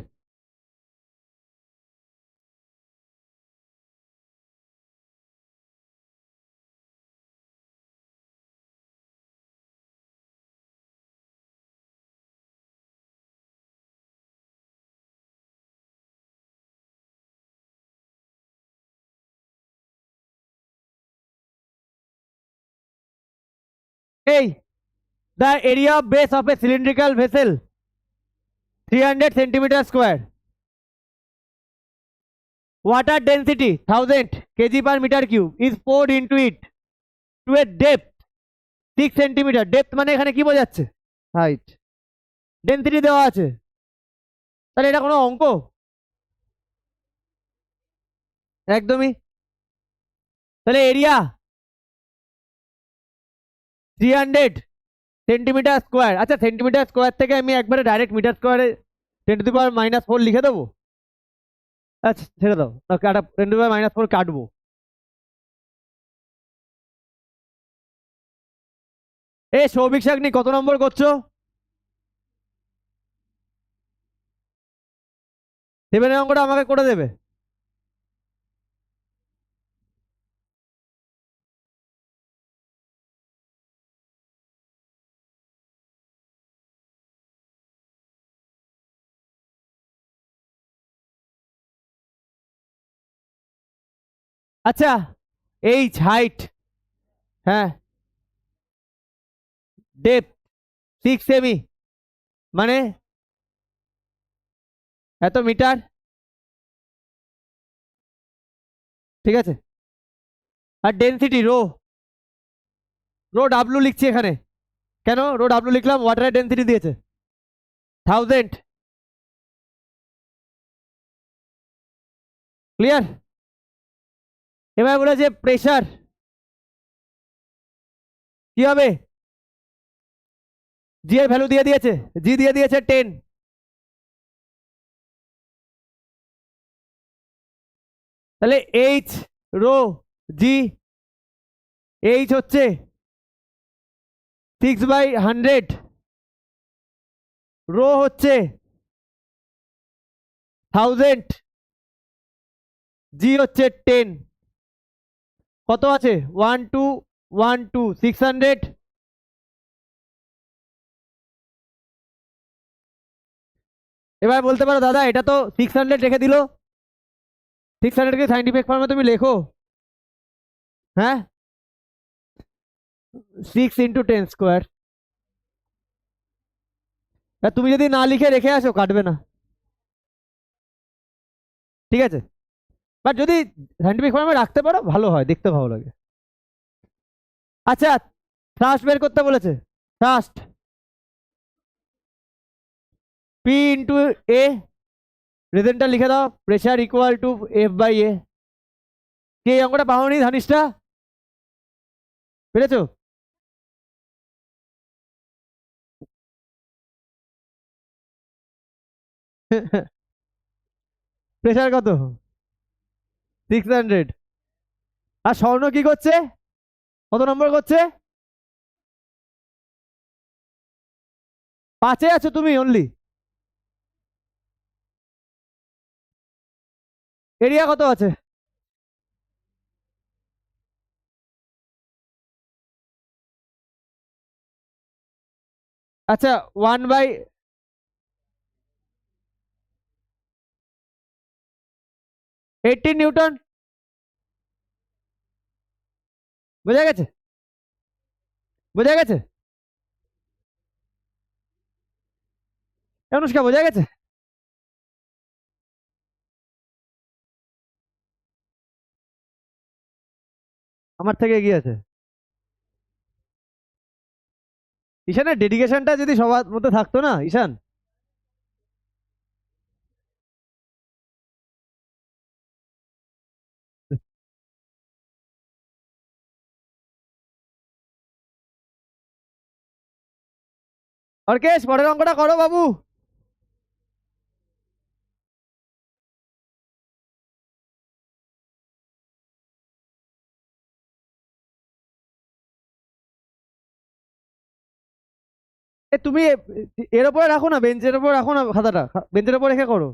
এই, the area of base of A cylindrical vessel 300 cm², water density 1000 kg/m³ is poured into it to a depth 6 cm। Depth মানে এখানে কি বোঝাচ্ছে? হাইট। ডেন্সিটি দেওয়া আছে, তাহলে এটা কোনো অঙ্ক? একদমই। তাহলে এরিয়া 300 cm²। আচ্ছা, সেন্টিমিটার স্কোয়ার থেকে আমি একবারে ডাইরেক্ট মিটার স্কোয়ারে 10⁻⁻⁴ লিখে দেবো? আচ্ছা ছেড়ে দাও, 10⁻⁻⁴ কাটবো। এ সৌভিক সাগনি, কত নম্বর করছো? 7-এর অঙ্কটা আমাকে করে দেবে। আচ্ছা, এইচ হাইট, হ্যাঁ, ডেপথ 6 সেমি, মানে এত মিটার, ঠিক আছে। আর ডেন্সিটি রো, ডাব্লু লিখছি এখানে। কেন ডাব্লু লিখলাম? ওয়াটারের ডেন্সিটি দিয়েছে 1000। ক্লিয়ার? এবার বলেছে প্রেসার কি হবে? জি এর ভ্যালু দিয়ে দিয়েছে, জি দিয়ে দিয়েছে 10। তাহলে এইচ রো জি, এইচ হচ্ছে 6/100, রো হচ্ছে 1000, জি হচ্ছে 10। কত আছে? 1 2 1 2 600। এবার বলতে পারো দাদা এটা তো 600 রেখে দিল, 600কে সাইন্টিফিক ফর্মে তুমি লেখো। হ্যাঁ, 6 × 10²। তুমি যদি না লিখে রেখে আসো কাটবে না, ঠিক আছে। বাট যদি সাইন্টিফিক ফর্মে রাখতে পারো ভালো হয়, দেখতে ভালো লাগে। আচ্ছা, থ্রাস্ট বের করতে বলেছে। থ্রাস্ট পি ইন্টু এ, রেজেন্টটা লিখে দাও, প্রেসার ইকুয়াল টু F/A। কে এই অঙ্কটা পাওনি? ধানিসটা পেরেছো? প্রেসার কত? 600। আর স্বর্ণ কি করছে? কত নম্বর করছে? 5-এ আছো তুমি অনলি। এরিয়া কত আছে? আচ্ছা, 1/, 18 নিউটন। বোঝা গেছে? বোঝা গেছে? অনুষ্কা বোঝা গেছে? আমার থেকে এগিয়ে আছে। ঈশানের ডেডিকেশনটা যদি সবার মধ্যে থাকতো না ঈশান। অর্কেশ পরের অঙ্কটা করো বাবু। তুমি এর উপরে রাখো না, বেঞ্চের উপর রাখো না খাতাটা, বেঞ্চের উপর রেখে করো।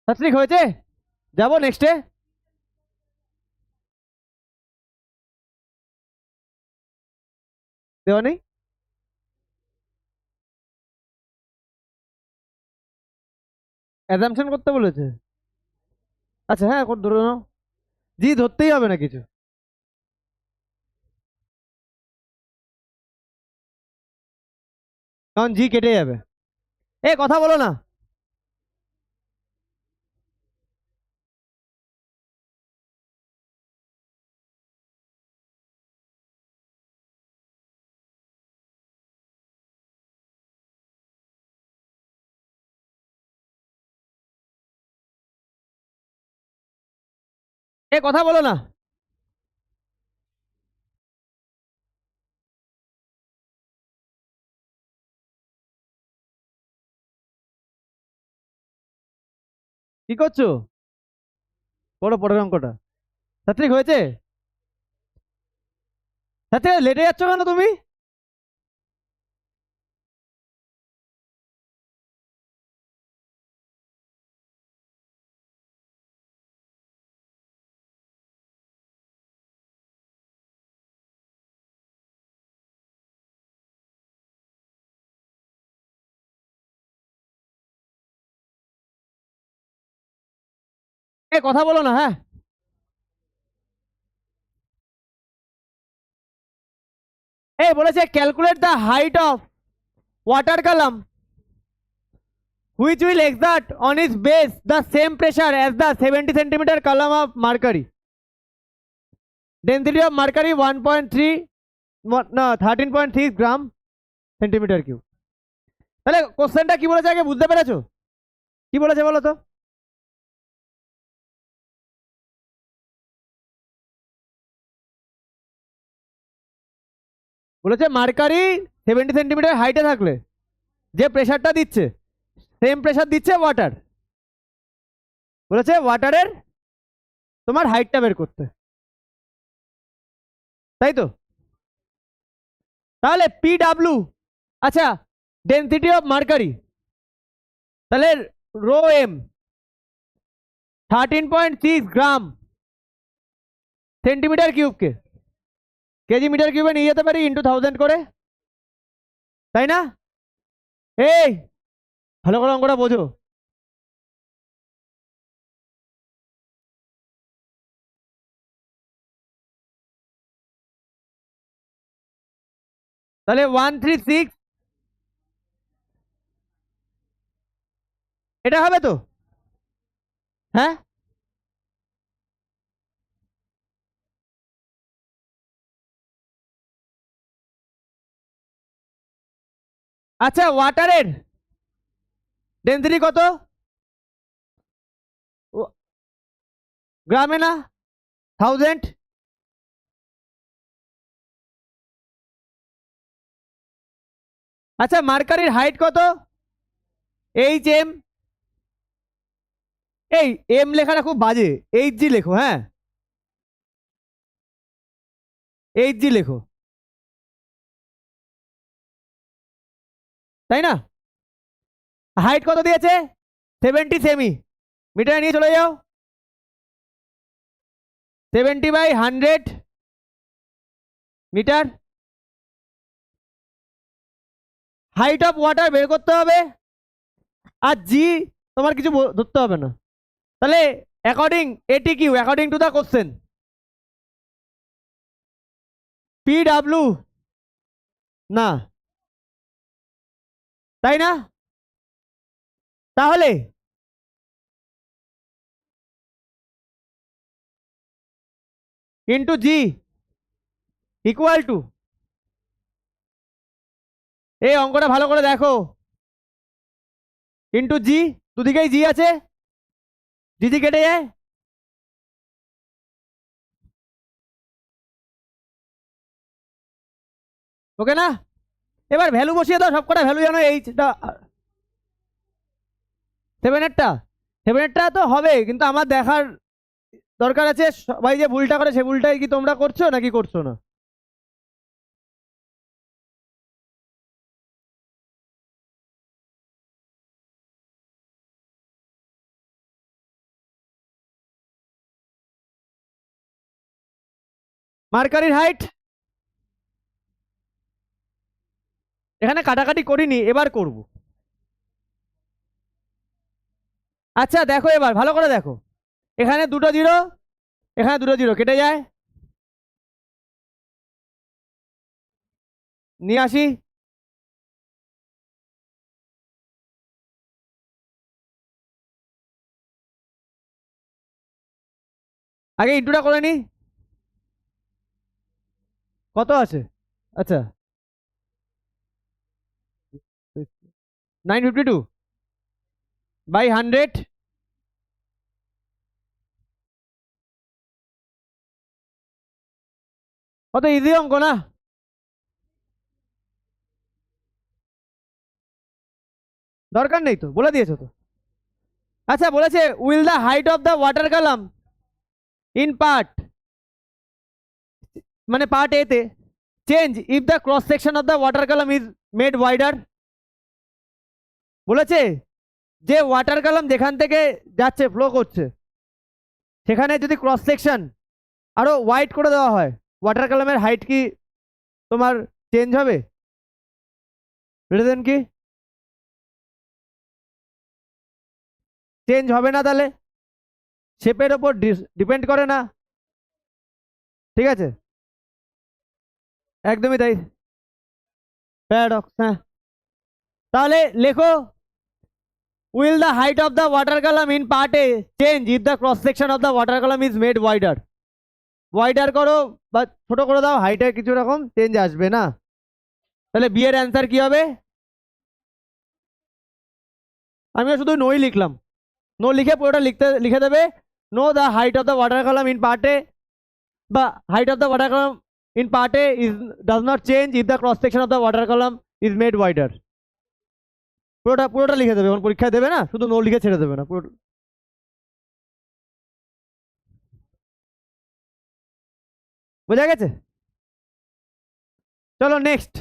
সাত্বিক হয়েছে? যাবো নেক্সটে। দেওয়া নেই? অ্যাজাম্পশন করতে বলেছে? আচ্ছা হ্যাঁ ধরে নাও। জি ধরতেই হবে না কিছু। কারণ জি কেটে যাবে। এ কথা বলো না। এ কথা বলো না। কি করছো? পড়ো পরের অঙ্কটা। সাত্বিক হয়েছে? সাত্বিক লেটে যাচ্ছ কেন তুমি? এ কথা বলো না হ্যাঁ। এ বলেছে calculate the height of water column which will exert on its base the same pressure as the 70 centimeter column of mercury. Density of mercury 1.3 no 13.6 gram centimetre cube. তাহলে কোশ্চেনটা কি বলেছে আগে বুঝতে পেরেছো? কি বলেছে বলো তো? বলেছে মার্কারি 70 সেন্টিমিটার হাইটে থাকলে যে প্রেসারটা দিচ্ছে সেম প্রেসার দিচ্ছে ওয়াটার। বলেছে ওয়াটারের তোমার হাইটটা বের করতে, তাই তো? তাহলে পি ডাব্লু, আচ্ছা ডেন্সিটি অফ মার্কারি, তাহলে রো এম 13.6 গ্রাম সেন্টিমিটার কিউবকে কেজি মিটার কিউবে নিয়ে যেতে পারি ইন্টু 1000 করে, তাই না? এই ভালো করে অঙ্কটা বোঝো। তাহলে 136 এটা হবে তো? হ্যাঁ আচ্ছা ওয়াটারের ডেন্সিটি কত? গ্রামে না 1000। আচ্ছা মার্কারির হাইট কত? H M. এই এম লেখাটা খুব বাজে, এইচ জি লেখো, হ্যাঁ এইচ জি লেখো, তাই না? হাইট কত দিয়েছে? 70 সেমি, মিটারে নিয়ে চলে যাও। 70/100 মিটার। হাইট অফ ওয়াটার বের করতে হবে, আর জি তোমার কিছু ধরতে হবে না। তাহলে according ATQ, according to the question, PW না, তাই না? তাহলে ইন্টু জি ইকুয়াল টু, এই অঙ্কটা ভালো করে দেখো, ইন্টু জি, দুদিকেই জি আছে, জি জি কেটে যায়, ওকে না? এবার ভ্যালু বসিয়ে দাও, সবকটা ভ্যালু জানো, এইটা সেভেনেরটা তো হবে, কিন্তু আমার দেখার দরকার আছে সবাই যে ভুলটা করে সে ভুলটাই কি তোমরা করছো নাকি করছো না। মার্কারির হাইট, এখানে কাটাকাটি করিনি, এবার করব। আচ্ছা দেখো, এবার ভালো করে দেখো, এখানে দুটো জিরো, এখানে দুটো জিরো কেটে যায়, নিয়ে আসি, আগে ইন্টুটা করে নি, কত আছে? আচ্ছা 952 বাই 100, কত ইজি অঙ্ক না? দরকার নেই তো, বলে দিয়েছো তো। আচ্ছা বলেছে will the height of the water column in part, মানে পার্ট এ তে change if the cross section of the water column is made wider. বলেছে যে ওয়াটার কলাম যেখান থেকে যাচ্ছে ফ্লো করছে সেখানে যদি ক্রস সেকশন আরো ওয়াইড করে দেওয়া হয়, ওয়াটার কলামের হাইট কি তোমার চেঞ্জ হবে? রিজন কি? চেঞ্জ হবে না, তাহলে শেপের ওপর ডিপেন্ড করে না, ঠিক আছে? একদমই তাই, প্যারাডক্স। হ্যাঁ, তাহলে লেখো will the height of the water column in part A change if the cross section of the water column is made wider. Wider করো বা ছোট করে দাও, হাইটে কিছু রকম চেঞ্জ আসবে না। তাহলে বি এর অ্যান্সার কি হবে? আমিও শুধু নোই লিখলাম, নো লিখে পুরোটা লিখে দেবে, no the height of the water column in part A, বা height of the water column in part A is does not change if the cross section of the water column is made wider. পুরোটা পুরোটা লিখে দেবে, এখন পরীক্ষায় দেবে না, শুধু নো লিখে ছেড়ে দেবে না পুরো। বোঝা গেছে? চলো নেক্সট।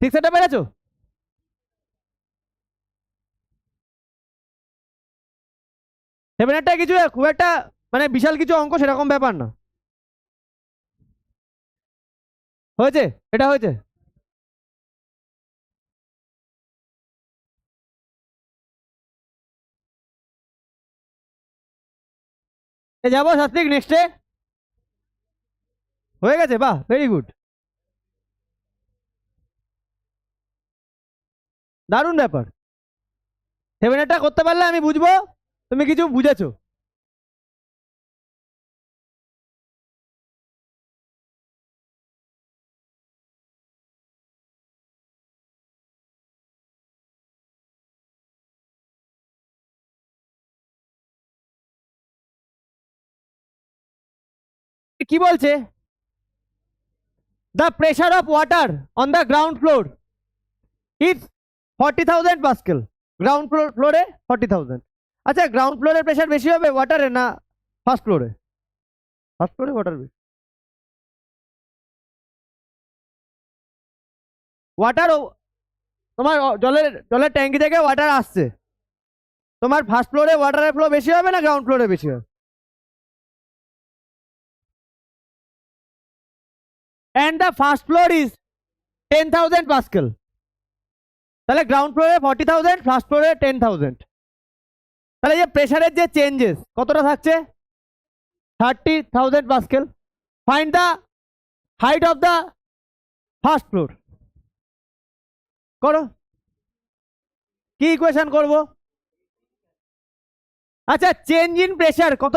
ঠিক সেটা পেরেছো? সেভেনেরটা কিছু খুব একটা মানে বিশাল কিছু অঙ্ক সেরকম ব্যাপার না। হয়েছে? এটা হয়েছে? যাবো সাত্বিক নেক্সটে। হয়ে গেছে, বাহ, ভেরি গুড, দারুণ ব্যাপার। সেভেনেরটা করতে পারলে আমি বুঝবো তুমি কিছু বুঝেছো। কি বলছে? The pressure of water on the ground floor is 40,000 pascal. Ground ফ্লোরে 40,000। আচ্ছা, গ্রাউন্ড ফ্লোরে প্রেশার বেশি হবে ওয়াটারে না ফার্স্ট ফ্লোরে? ফার্স্ট ফ্লোরে ওয়াটার বেশি। ওয়াটার তোমার জলের জলের ট্যাঙ্কি থেকে ওয়াটার আসছে, তোমার ফার্স্ট ফ্লোরে ওয়াটারের ফ্লো বেশি হবে না গ্রাউন্ড ফ্লোরে বেশি হবে? and the first floor is 10,000 Pascal. তাহলে গ্রাউন্ড ফ্লোরে 40,000, ফার্স্ট ফ্লোরে 10,000। তাহলে যে প্রেসারের যে চেঞ্জেস কতটা থাকছে 30,000 Pascal। Find the height of the first floor. করো, কি ইকুয়েশন করব? আচ্ছা, চেঞ্জ ইন প্রেসার কত?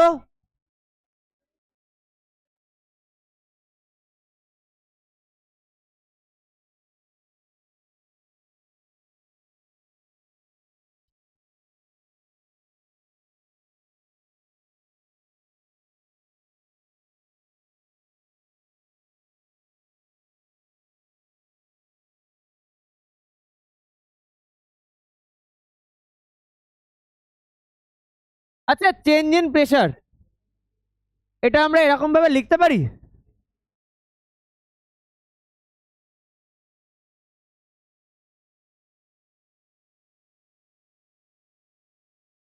আচ্ছা, চেঞ্জ ইন প্রেসার এটা আমরা এরকম ভাবে লিখতে পারি?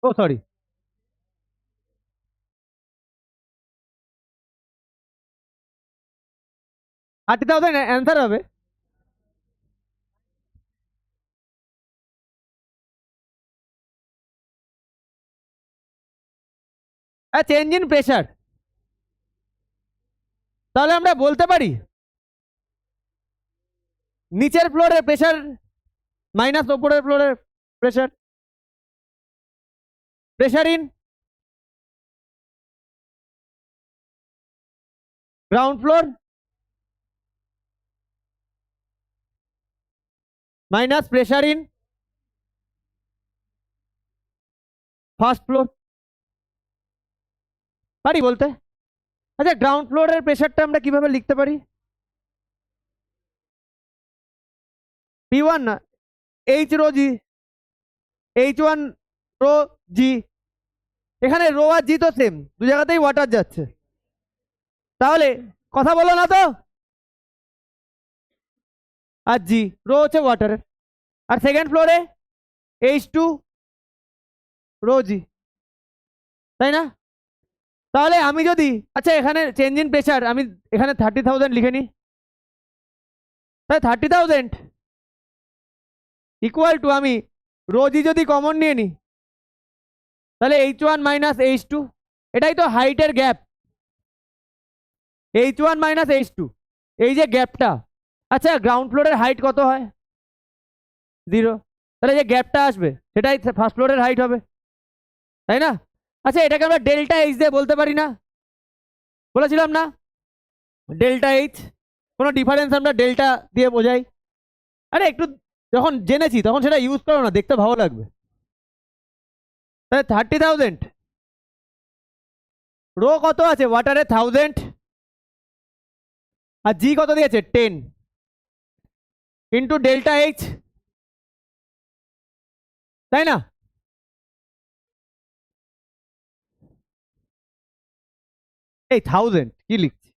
ও সরি, 30,000 অ্যান্সার হবে। চেঞ্জ ইন প্রেসার, তাহলে আমরা বলতে পারি নিচের ফ্লোরের প্রেসার মাইনাস ওপরের ফ্লোরের pressure. Pressure in ground floor minus pressure in first floor. পারি বলতে? আচ্ছা, গ্রাউন্ড ফ্লোরের প্রেসারটা আমরা কিভাবে লিখতে পারি? P1 না, এইচ রো জি, H1 রো জি। এখানে রো আর জি তো সেম, দু জায়গাতেই ওয়াটার যাচ্ছে। তাহলে কথা বলো না তো, আর জি রো হচ্ছে ওয়াটারের। আর সেকেন্ড ফ্লোরে H2 রো জি, তাই না? তাহলে আমি যদি, আচ্ছা এখানে চেঞ্জ ইন প্রেসার আমি এখানে 30,000 লিখে নিই। তাই 30,000 ইকুয়াল টু, আমি রো জি যদি কমন নিয়ে নিই তাহলে H1 মাইনাস H2, এটাই তো হাইটের গ্যাপ, H1 মাইনাস H2, এই যে গ্যাপটা। আচ্ছা, গ্রাউন্ড ফ্লোরের হাইট কত হয়? 0। তাহলে যে গ্যাপটা আসবে সেটাই ফার্স্ট ফ্লোরের হাইট হবে, তাই না? আচ্ছা, এটাকে আমরা ডেল্টা এইচ দিয়ে বলতে পারি না? বলেছিলাম না ডেল্টা এইচ, কোনো ডিফারেন্স আমরা ডেল্টা দিয়ে বোঝাই। আরে একটু যখন জেনেছি তখন সেটা ইউজ করো না, দেখতে ভালো লাগবে। তাহলে 30,000, রো কত আছে ওয়াটারে 1000, আর জি কত দিয়েছে 10 ইন্টু ডেল্টা এইচ, তাই না? এই 1000 কি লিখছি,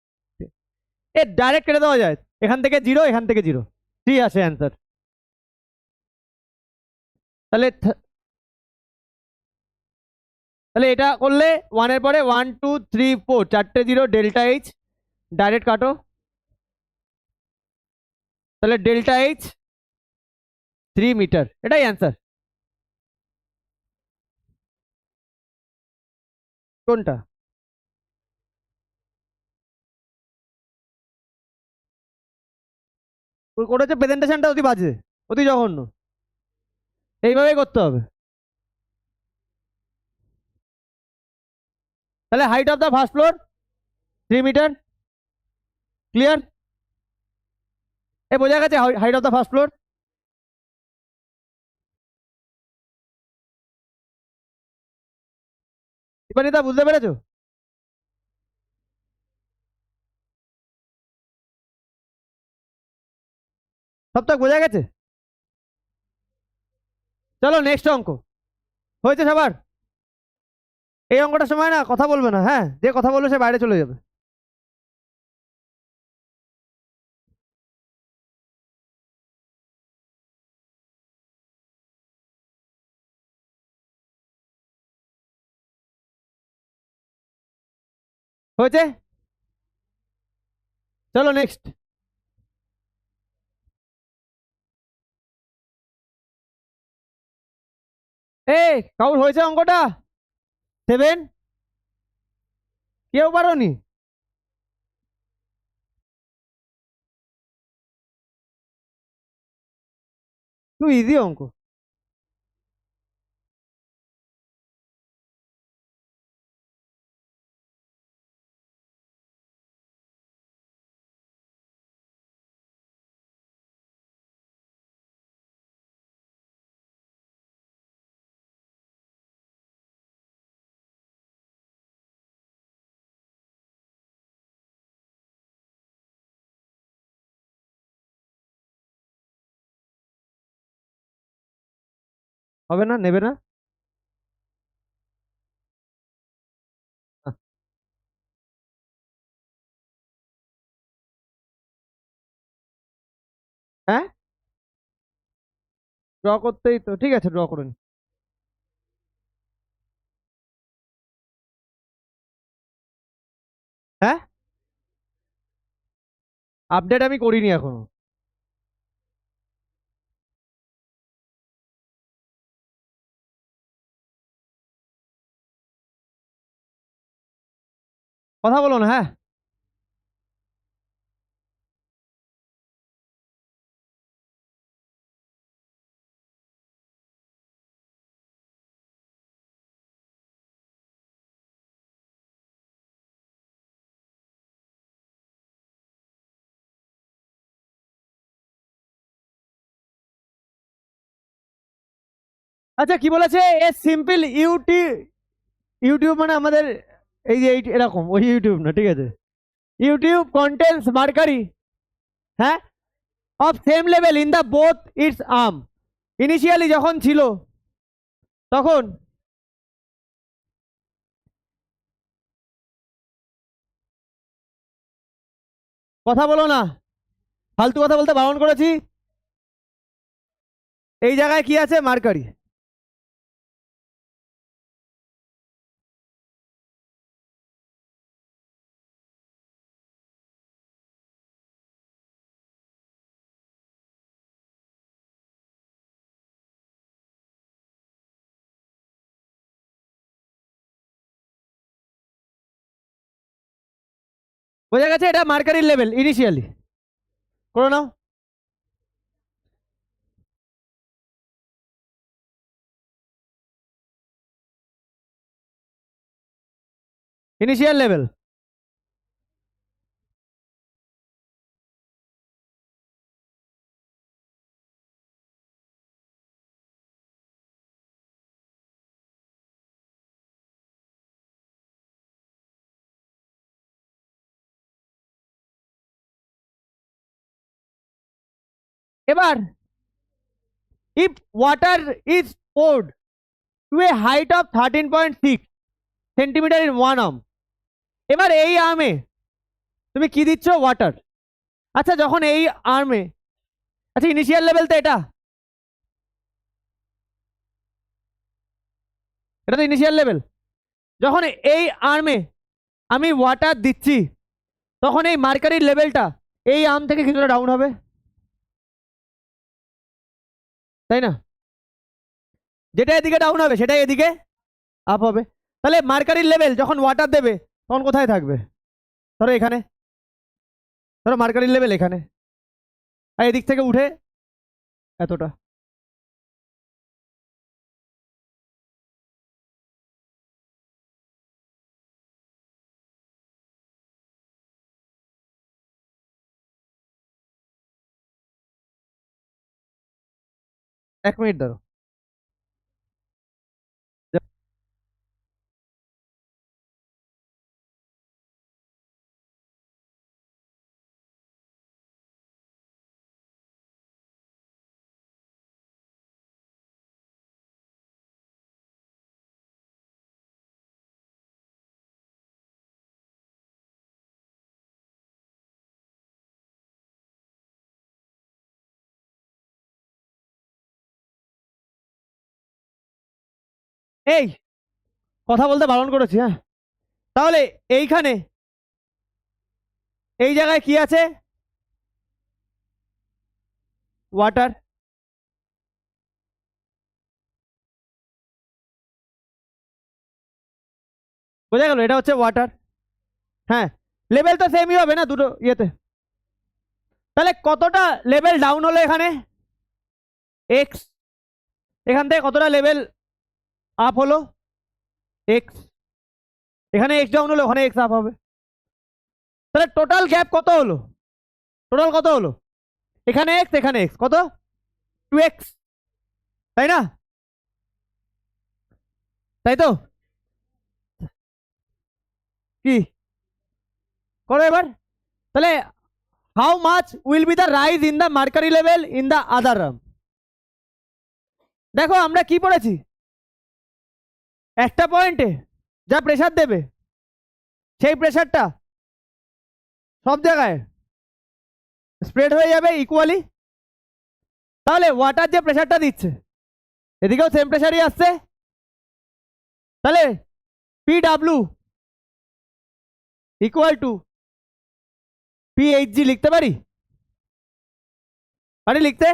এ ডাইরেক্ট কেটে দেওয়া যায়, এখান থেকে 0 এখান থেকে 0, 3 আসে অ্যান্সার। তাহলে তাহলে এটা করলে 1 এর পরে 1 2 3 4 চারটে 0, ডেল্টা এইচ ডাইরেক্ট কাটো। তাহলে ডেল্টা এইচ 3 মিটার, এটাই অ্যান্সার। কোনটা? ওটা হচ্ছে প্রেজেন্টেশনটা অতি বাজে, অতি জঘন্য, এইভাবেই করতে হবে। তাহলে height of the first floor 3 metre, clear? এ বোঝা গেছে height of the first floor? Dipanita বুঝতে পেরেছো? সবটা বোঝা গেছে? চলো নেক্সট অঙ্ক। হয়েছে সবার? এই অঙ্কটার সময় না কথা বলবে না, হ্যাঁ, যে কথা বলবে সে বাইরে চলে যাবে। হয়েছে? চলো নেক্সট। এই কাউর হয়েছে অঙ্কটা? 7? কেউ পারোনি? খুব ইজি অঙ্ক। হবে না, নেবে না? হ্যাঁ, ড্র করতেই তো, ঠিক আছে ড্র করুন। হ্যাঁ, আপডেট আমি করিনি এখনো। কথা বলো না, হ্যাঁ। আচ্ছা, কি বলেছে? এ সিম্পল ইউটিউব মানে আমাদের এই যে এরকম ওই ইউটিউব না, ঠিক আছে। ইউটিউব কন্টেন্টস মার্কারি, হ্যাঁ, of same level in the both its arm. Initially যখন ছিল তখন, কথা বলো না, ফালতু কথা বলতে বারণ করেছি। এই জায়গায় কি আছে? মার্কারি। বোঝা গেছে? এটা মার্কারির লেভেল ইনিশিয়ালি। করে নাও। Initial level. এবার if water is poured to a height of 13.6 centimetre in one arm, এবার এই আর্মে তুমি কি দিচ্ছ? ওয়াটার। আচ্ছা, যখন এই আর্মে, আচ্ছা ইনিশিয়াল লেভেল তো এটা, এটা তো ইনিশিয়াল লেভেল। যখন এই আর্মে আমি ওয়াটার দিচ্ছি তখন এই মার্কারির লেভেলটা এই আর্ম থেকে কিছুটা ডাউন হবে, তাই না? যেটা এদিকে ডাউন হবে সেটাই এদিকে আপ হবে। তাহলে মার্কারির লেভেল যখন ওয়াটার দেবে তখন কোথায় থাকবে? ধরো এখানে, ধরো মার্কারির লেভেল এখানে, আর এদিক থেকে উঠে এতটা। 1 মিনিট ধরো। এই কথা বলতে বারণ করেছি, হ্যাঁ। তাহলে এইখানে এই জায়গায় কি আছে? ওয়াটার। বোঝা গেল? এটা হচ্ছে ওয়াটার। হ্যাঁ, লেভেল তো সেমই হবে না দুটো ইয়েতে। তাহলে কতটা লেভেল ডাউন হলো এখানে? এক্স। এখান থেকে কতটা লেভেল আপ হলো? এক্স। এখানে এক্স ডাউন হলো, ওখানে এক্স আপ হবে। তাহলে টোটাল গ্যাপ কত হলো? টোটাল কত হলো? এখানে এক্স, এখানে এক্স, কত? 2x, তাই না? তাই তো? কি করো এবার? তাহলে how much will be the rise in the mercury level in the other Ram? দেখো আমরা কি পড়েছি, একটা পয়েন্টে যা প্রেসার দেবে সেই প্রেসারটা সব জায়গায় স্প্রেড হয়ে যাবে ইকুয়ালি। তাহলে ওয়াটার যে প্রেসারটা দিচ্ছে এদিকেও সেম প্রেসারই আসছে। তাহলে পি ডাব্লু ইকুয়াল টু পিএইচজি লিখতে পারি? পারি লিখতে?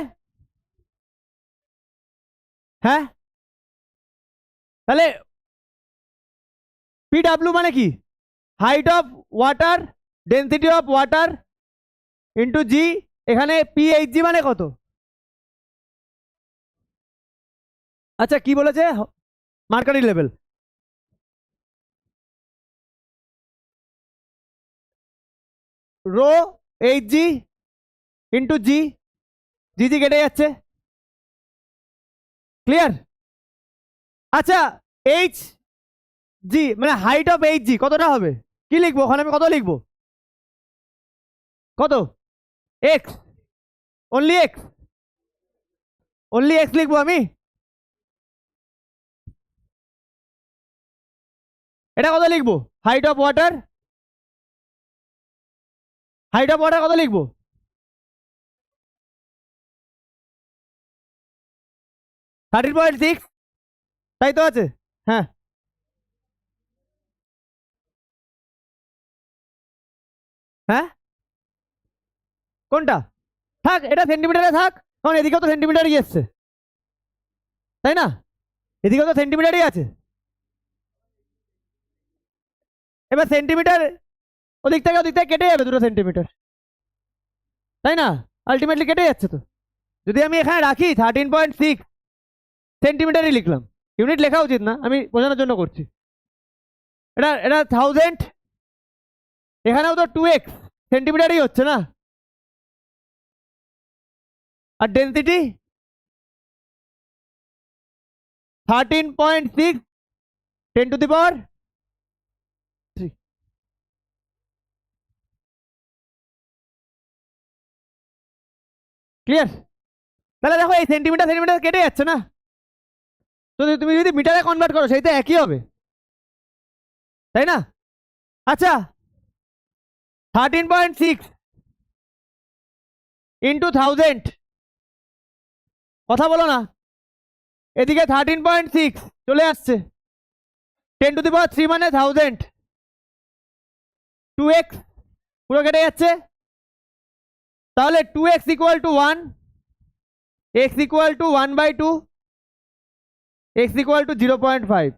হ্যাঁ। তাহলে পি ডাব্লু মানে কি? Height of water, density of water into G. এখানে পিএইচজি মানে কত? আচ্ছা কি বলেছে? Mercury level. Rho H G into G, G G কেটে যাচ্ছে। ক্লিয়ার? আচ্ছা এইচ জি মানে হাইট অফ এইচ জি কতটা হবে? কি লিখবো ওখানে? আমি কত লিখবো? কত? X? Only x? Only x লিখবো আমি? এটা কত লিখবো? Height of water, height of water কত লিখবো? 13.6, তাই তো আছে? হ্যাঁ। হ্যাঁ কোনটা? থাক, এটা সেন্টিমিটারে থাক, কারণ এদিকেও তো সেন্টিমিটারই এসছে, তাই না? এদিকেও তো সেন্টিমিটারই আছে। এবার সেন্টিমিটার ওদিক থেকে ওদিক থেকে কেটে যাবে 2 সেন্টিমিটার, তাই না? আলটিমেটলি কেটে যাচ্ছে তো। যদি আমি এখানে রাখি 13.6 সেন্টিমিটারই লিখলাম, ইউনিট লেখা উচিত না, আমি বোঝানোর জন্য করছি। এটা এটা 1000, এখানেও তো 2x সেন্টিমিটারই হচ্ছে না। আর ডেন্সিটি 13.6 10⁻3। ক্লিয়ার? তাহলে দেখো এই সেন্টিমিটার সেন্টিমিটার কেটে যাচ্ছে না, তো তুমি যদি মিটারে কনভার্ট করো সেই তো একই হবে, তাই না? আচ্ছা 13.6 ইন্টু 1000, কথা বলো না, এদিকে 13.6 চলে আসছে, 10⁻³ মানে 1000, 2x পুরো কেটে যাচ্ছে। তাহলে 2x equal to 1, x equal to 1/2, x equal to 0.5।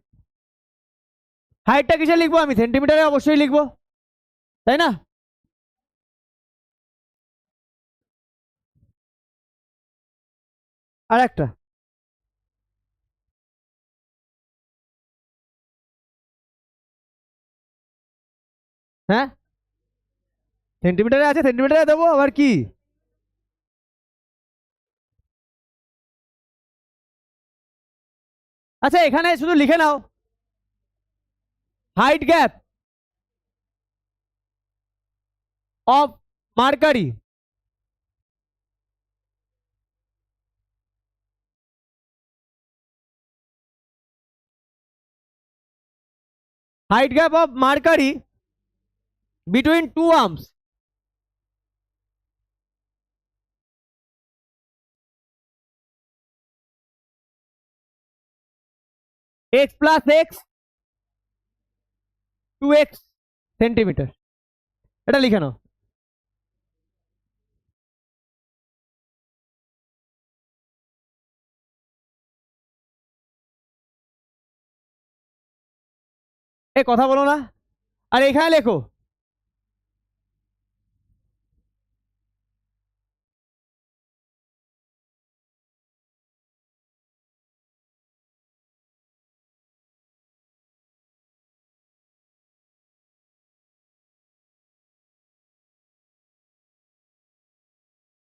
হাইটটা কিসে লিখবো আমি? সেন্টিমিটারে অবশ্যই লিখবো, তাই না? আর একটা, হ্যাঁ সেন্টিমিটারে আছে, সেন্টিমিটারে দেবো আবার কি? আচ্ছা এখানে শুধু লিখে নাও height gap of mercury height gap of mercury between two arms x plus x 2x centimetre. এটা লিখে নাও। এ কথা বলো না, আর এখানে লেখো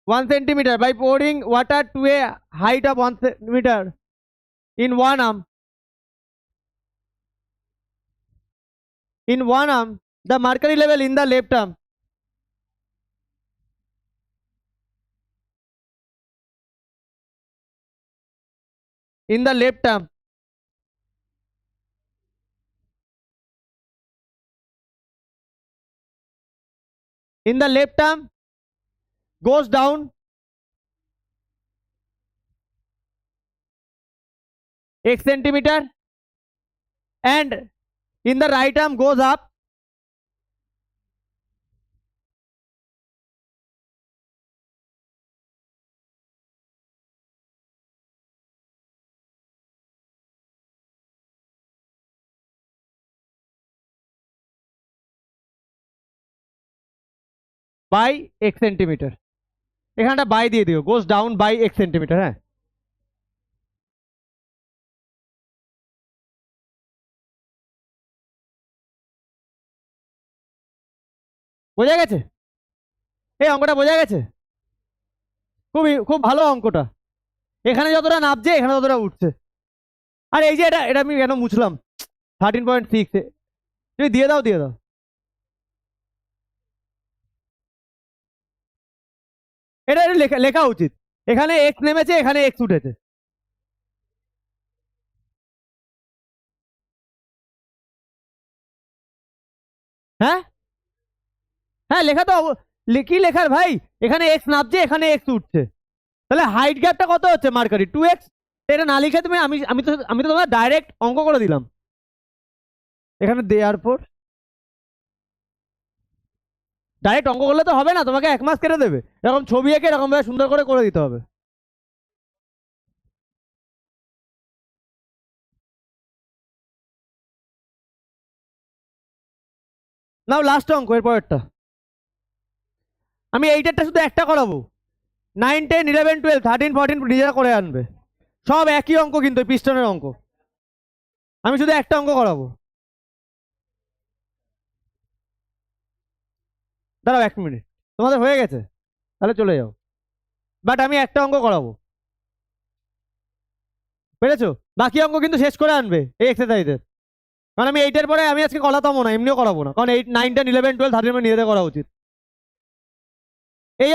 one centimeter by pouring water to a height of 1 centimeter in one arm. In one arm, the mercury level in the left arm. In the left arm. In the left arm goes down x centimeter, and in the right arm goes up by x centimeter. এখানটা by দিয়ে দিও, goes down by x centimetre. হ্যাঁ, বোঝা গেছে? এই অঙ্কটা বোঝা গেছে? খুবই খুব ভালো অঙ্কটা। এখানে যতটা নামছে এখানে ততটা উঠছে। আর এই যে এটা এটা আমি কেন মুছলাম, 13.6 তুমি দিয়ে দাও, দিয়ে দাও। এটা লেখা লেখা উচিত, এখানে এক্স নেমেছে, এখানে এক্স উঠেছে। হ্যাঁ হ্যাঁ, লেখা তো কি লেখার ভাই, এখানে এক্স নামছে, এখানে এক্স উঠছে, তাহলে হাইট গ্যাপটা কত হচ্ছে মার্কারি 2x। এটা না লিখে তুমি আমি তো তোমার ডাইরেক্ট অঙ্ক করে দিলাম এখানে দেওয়ার পর। ডাইরেক্ট অঙ্ক করলে তো হবে না, তোমাকে 1 মাস কেটে দেবে, এরকম ছবি এঁকে এরকম ভাবে সুন্দর করে দিতে হবে। নাও লাস্ট অঙ্ক, এর পরেরটা। আমি এইটারটা শুধু একটা করাবো, 9, 10, 11, 12, 13, 14 নিজেরা করে আনবে, সব একই অঙ্ক কিন্তু পিস্টনের অঙ্ক। আমি শুধু একটা অঙ্ক করাবো, দাঁড়াও 1 মিনিট, তোমাদের হয়ে গেছে তাহলে চলে যাও, বাট আমি একটা অঙ্ক করাবো, পেরেছো? বাকি অঙ্ক কিন্তু শেষ করে আনবে এই এক্সারসাইজের, কারণ আমি এইটার পরে আমি আজকে করাতামও না, এমনিও করাবো না, কারণ 8, 9, 10, 11, 12, 13 নিজেদের করা উচিত। এই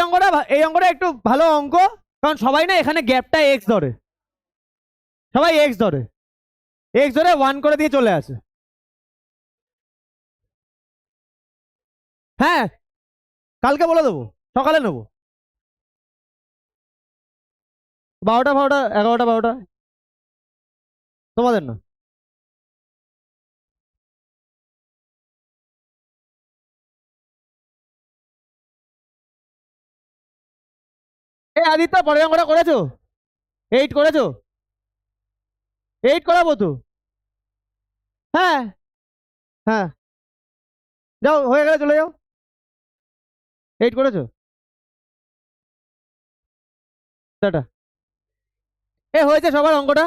অঙ্কটা একটু ভালো অঙ্ক, কারণ সবাই না এখানে গ্যাপটা এক্স ধরে, সবাই এক্স ধরে 1 করে দিয়ে চলে আসে। হ্যাঁ, কালকে বলে দেবো, সকালে নেবো, 12টা 12টা 11টা 12টা, তোমাদের না। এই আদিত্য, পরের অঙ্কটা করেছো? 8 করেছো? 8 করাবো তো। হ্যাঁ হ্যাঁ, যাও, হয়ে গেলে চলে যাও। 8 করেছো? টাটা। এ হয়েছে সবার অঙ্কটা?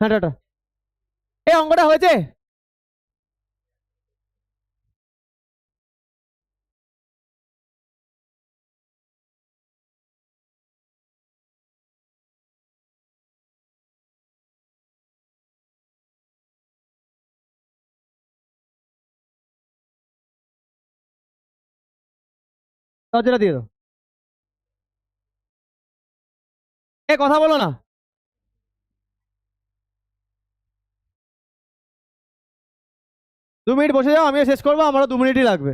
হ্যাঁ টাটা। এই অঙ্কটা হয়েছে? দরজাটা দিয়ে দাও। এ কথা বলো না। 2 মিনিট বসে যাও, আমিও শেষ করবো, আমারও 2 মিনিটই লাগবে।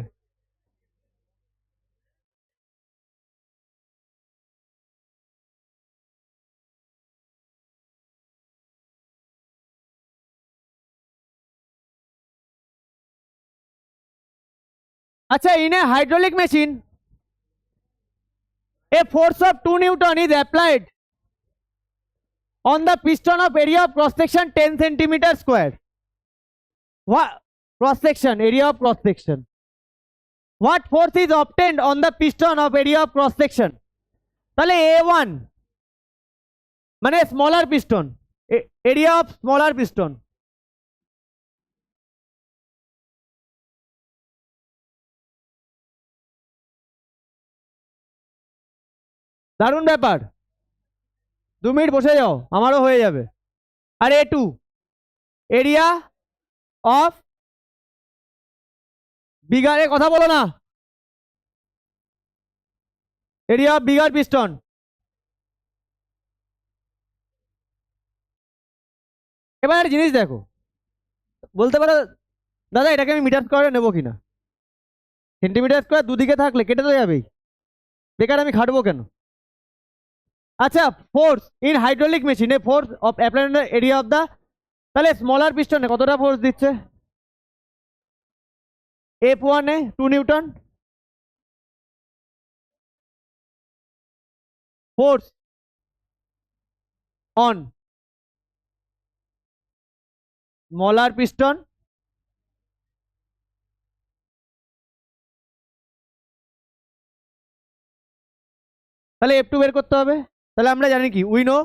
আচ্ছা, in a hydraulic machine a force of 2 Newton is applied on the piston of area of cross section 10 centimeter square. What cross section? Area of cross section. What force is obtained on the piston of area of cross section? তাহলে A1 মানে smaller piston, area of smaller piston. দারুণ ব্যাপার, 2 minute বসে যাও, আমারও হয়ে যাবে। আর A2 area of বিগারে, কথা বলো না, এরিয়া অফ বিগার পিস্টন। এবার একটা জিনিস দেখো, বলতে পারো দাদা এটাকে আমি মিটার স্কোয়ারে নেবো কিনা, সেন্টিমিটার স্কোয়ার দুদিকে থাকলে কেটে তো যাবেই, বেকার আমি খাটবো কেন। আচ্ছা, ফোর্স ইন হাইড্রোলিক মেশিনে force of applied area of the, তাহলে স্মলার পিস্টনে কতটা ফোর্স দিচ্ছে? F1 এ 2 newton. Force on smaller piston তাহলে F2 বের করতে হবে। তাহলে আমরা জানি কি, we know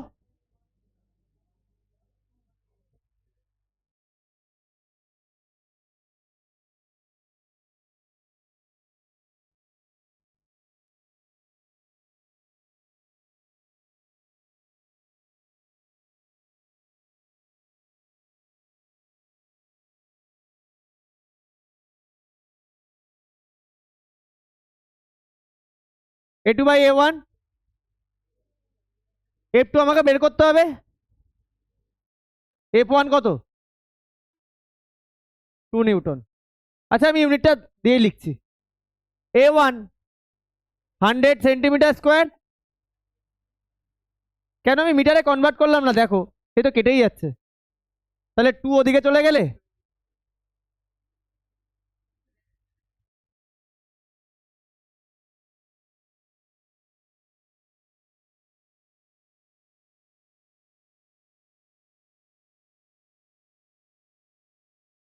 A2 by A1, F2 আমাকে বের করতে হবে। F1 কত? 2 নিউটন। আচ্ছা আমি ইউনিটটা দিয়ে লিখছি, A1 100 সেন্টিমিটার স্কোয়ার। কেন আমি মিটারে কনভার্ট করলাম না, দেখো সে তো কেটেই যাচ্ছে, তাহলে 2 ওদিকে চলে গেলে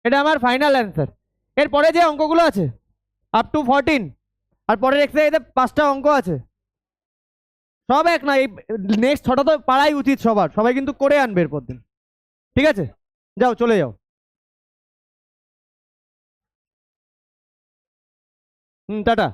এটা আমার ফাইনাল অ্যান্সার। এরপরে যে অঙ্কগুলো আছে আপ টু 14 আর পরের এক্সারসাইজে 5টা অঙ্ক আছে, সব এক না, এই নেক্সট 6টা তো পারাই উচিত সবার, সবাই কিন্তু করে আনবে এরপর দিন, ঠিক আছে? যাও চলে যাও। টাটা।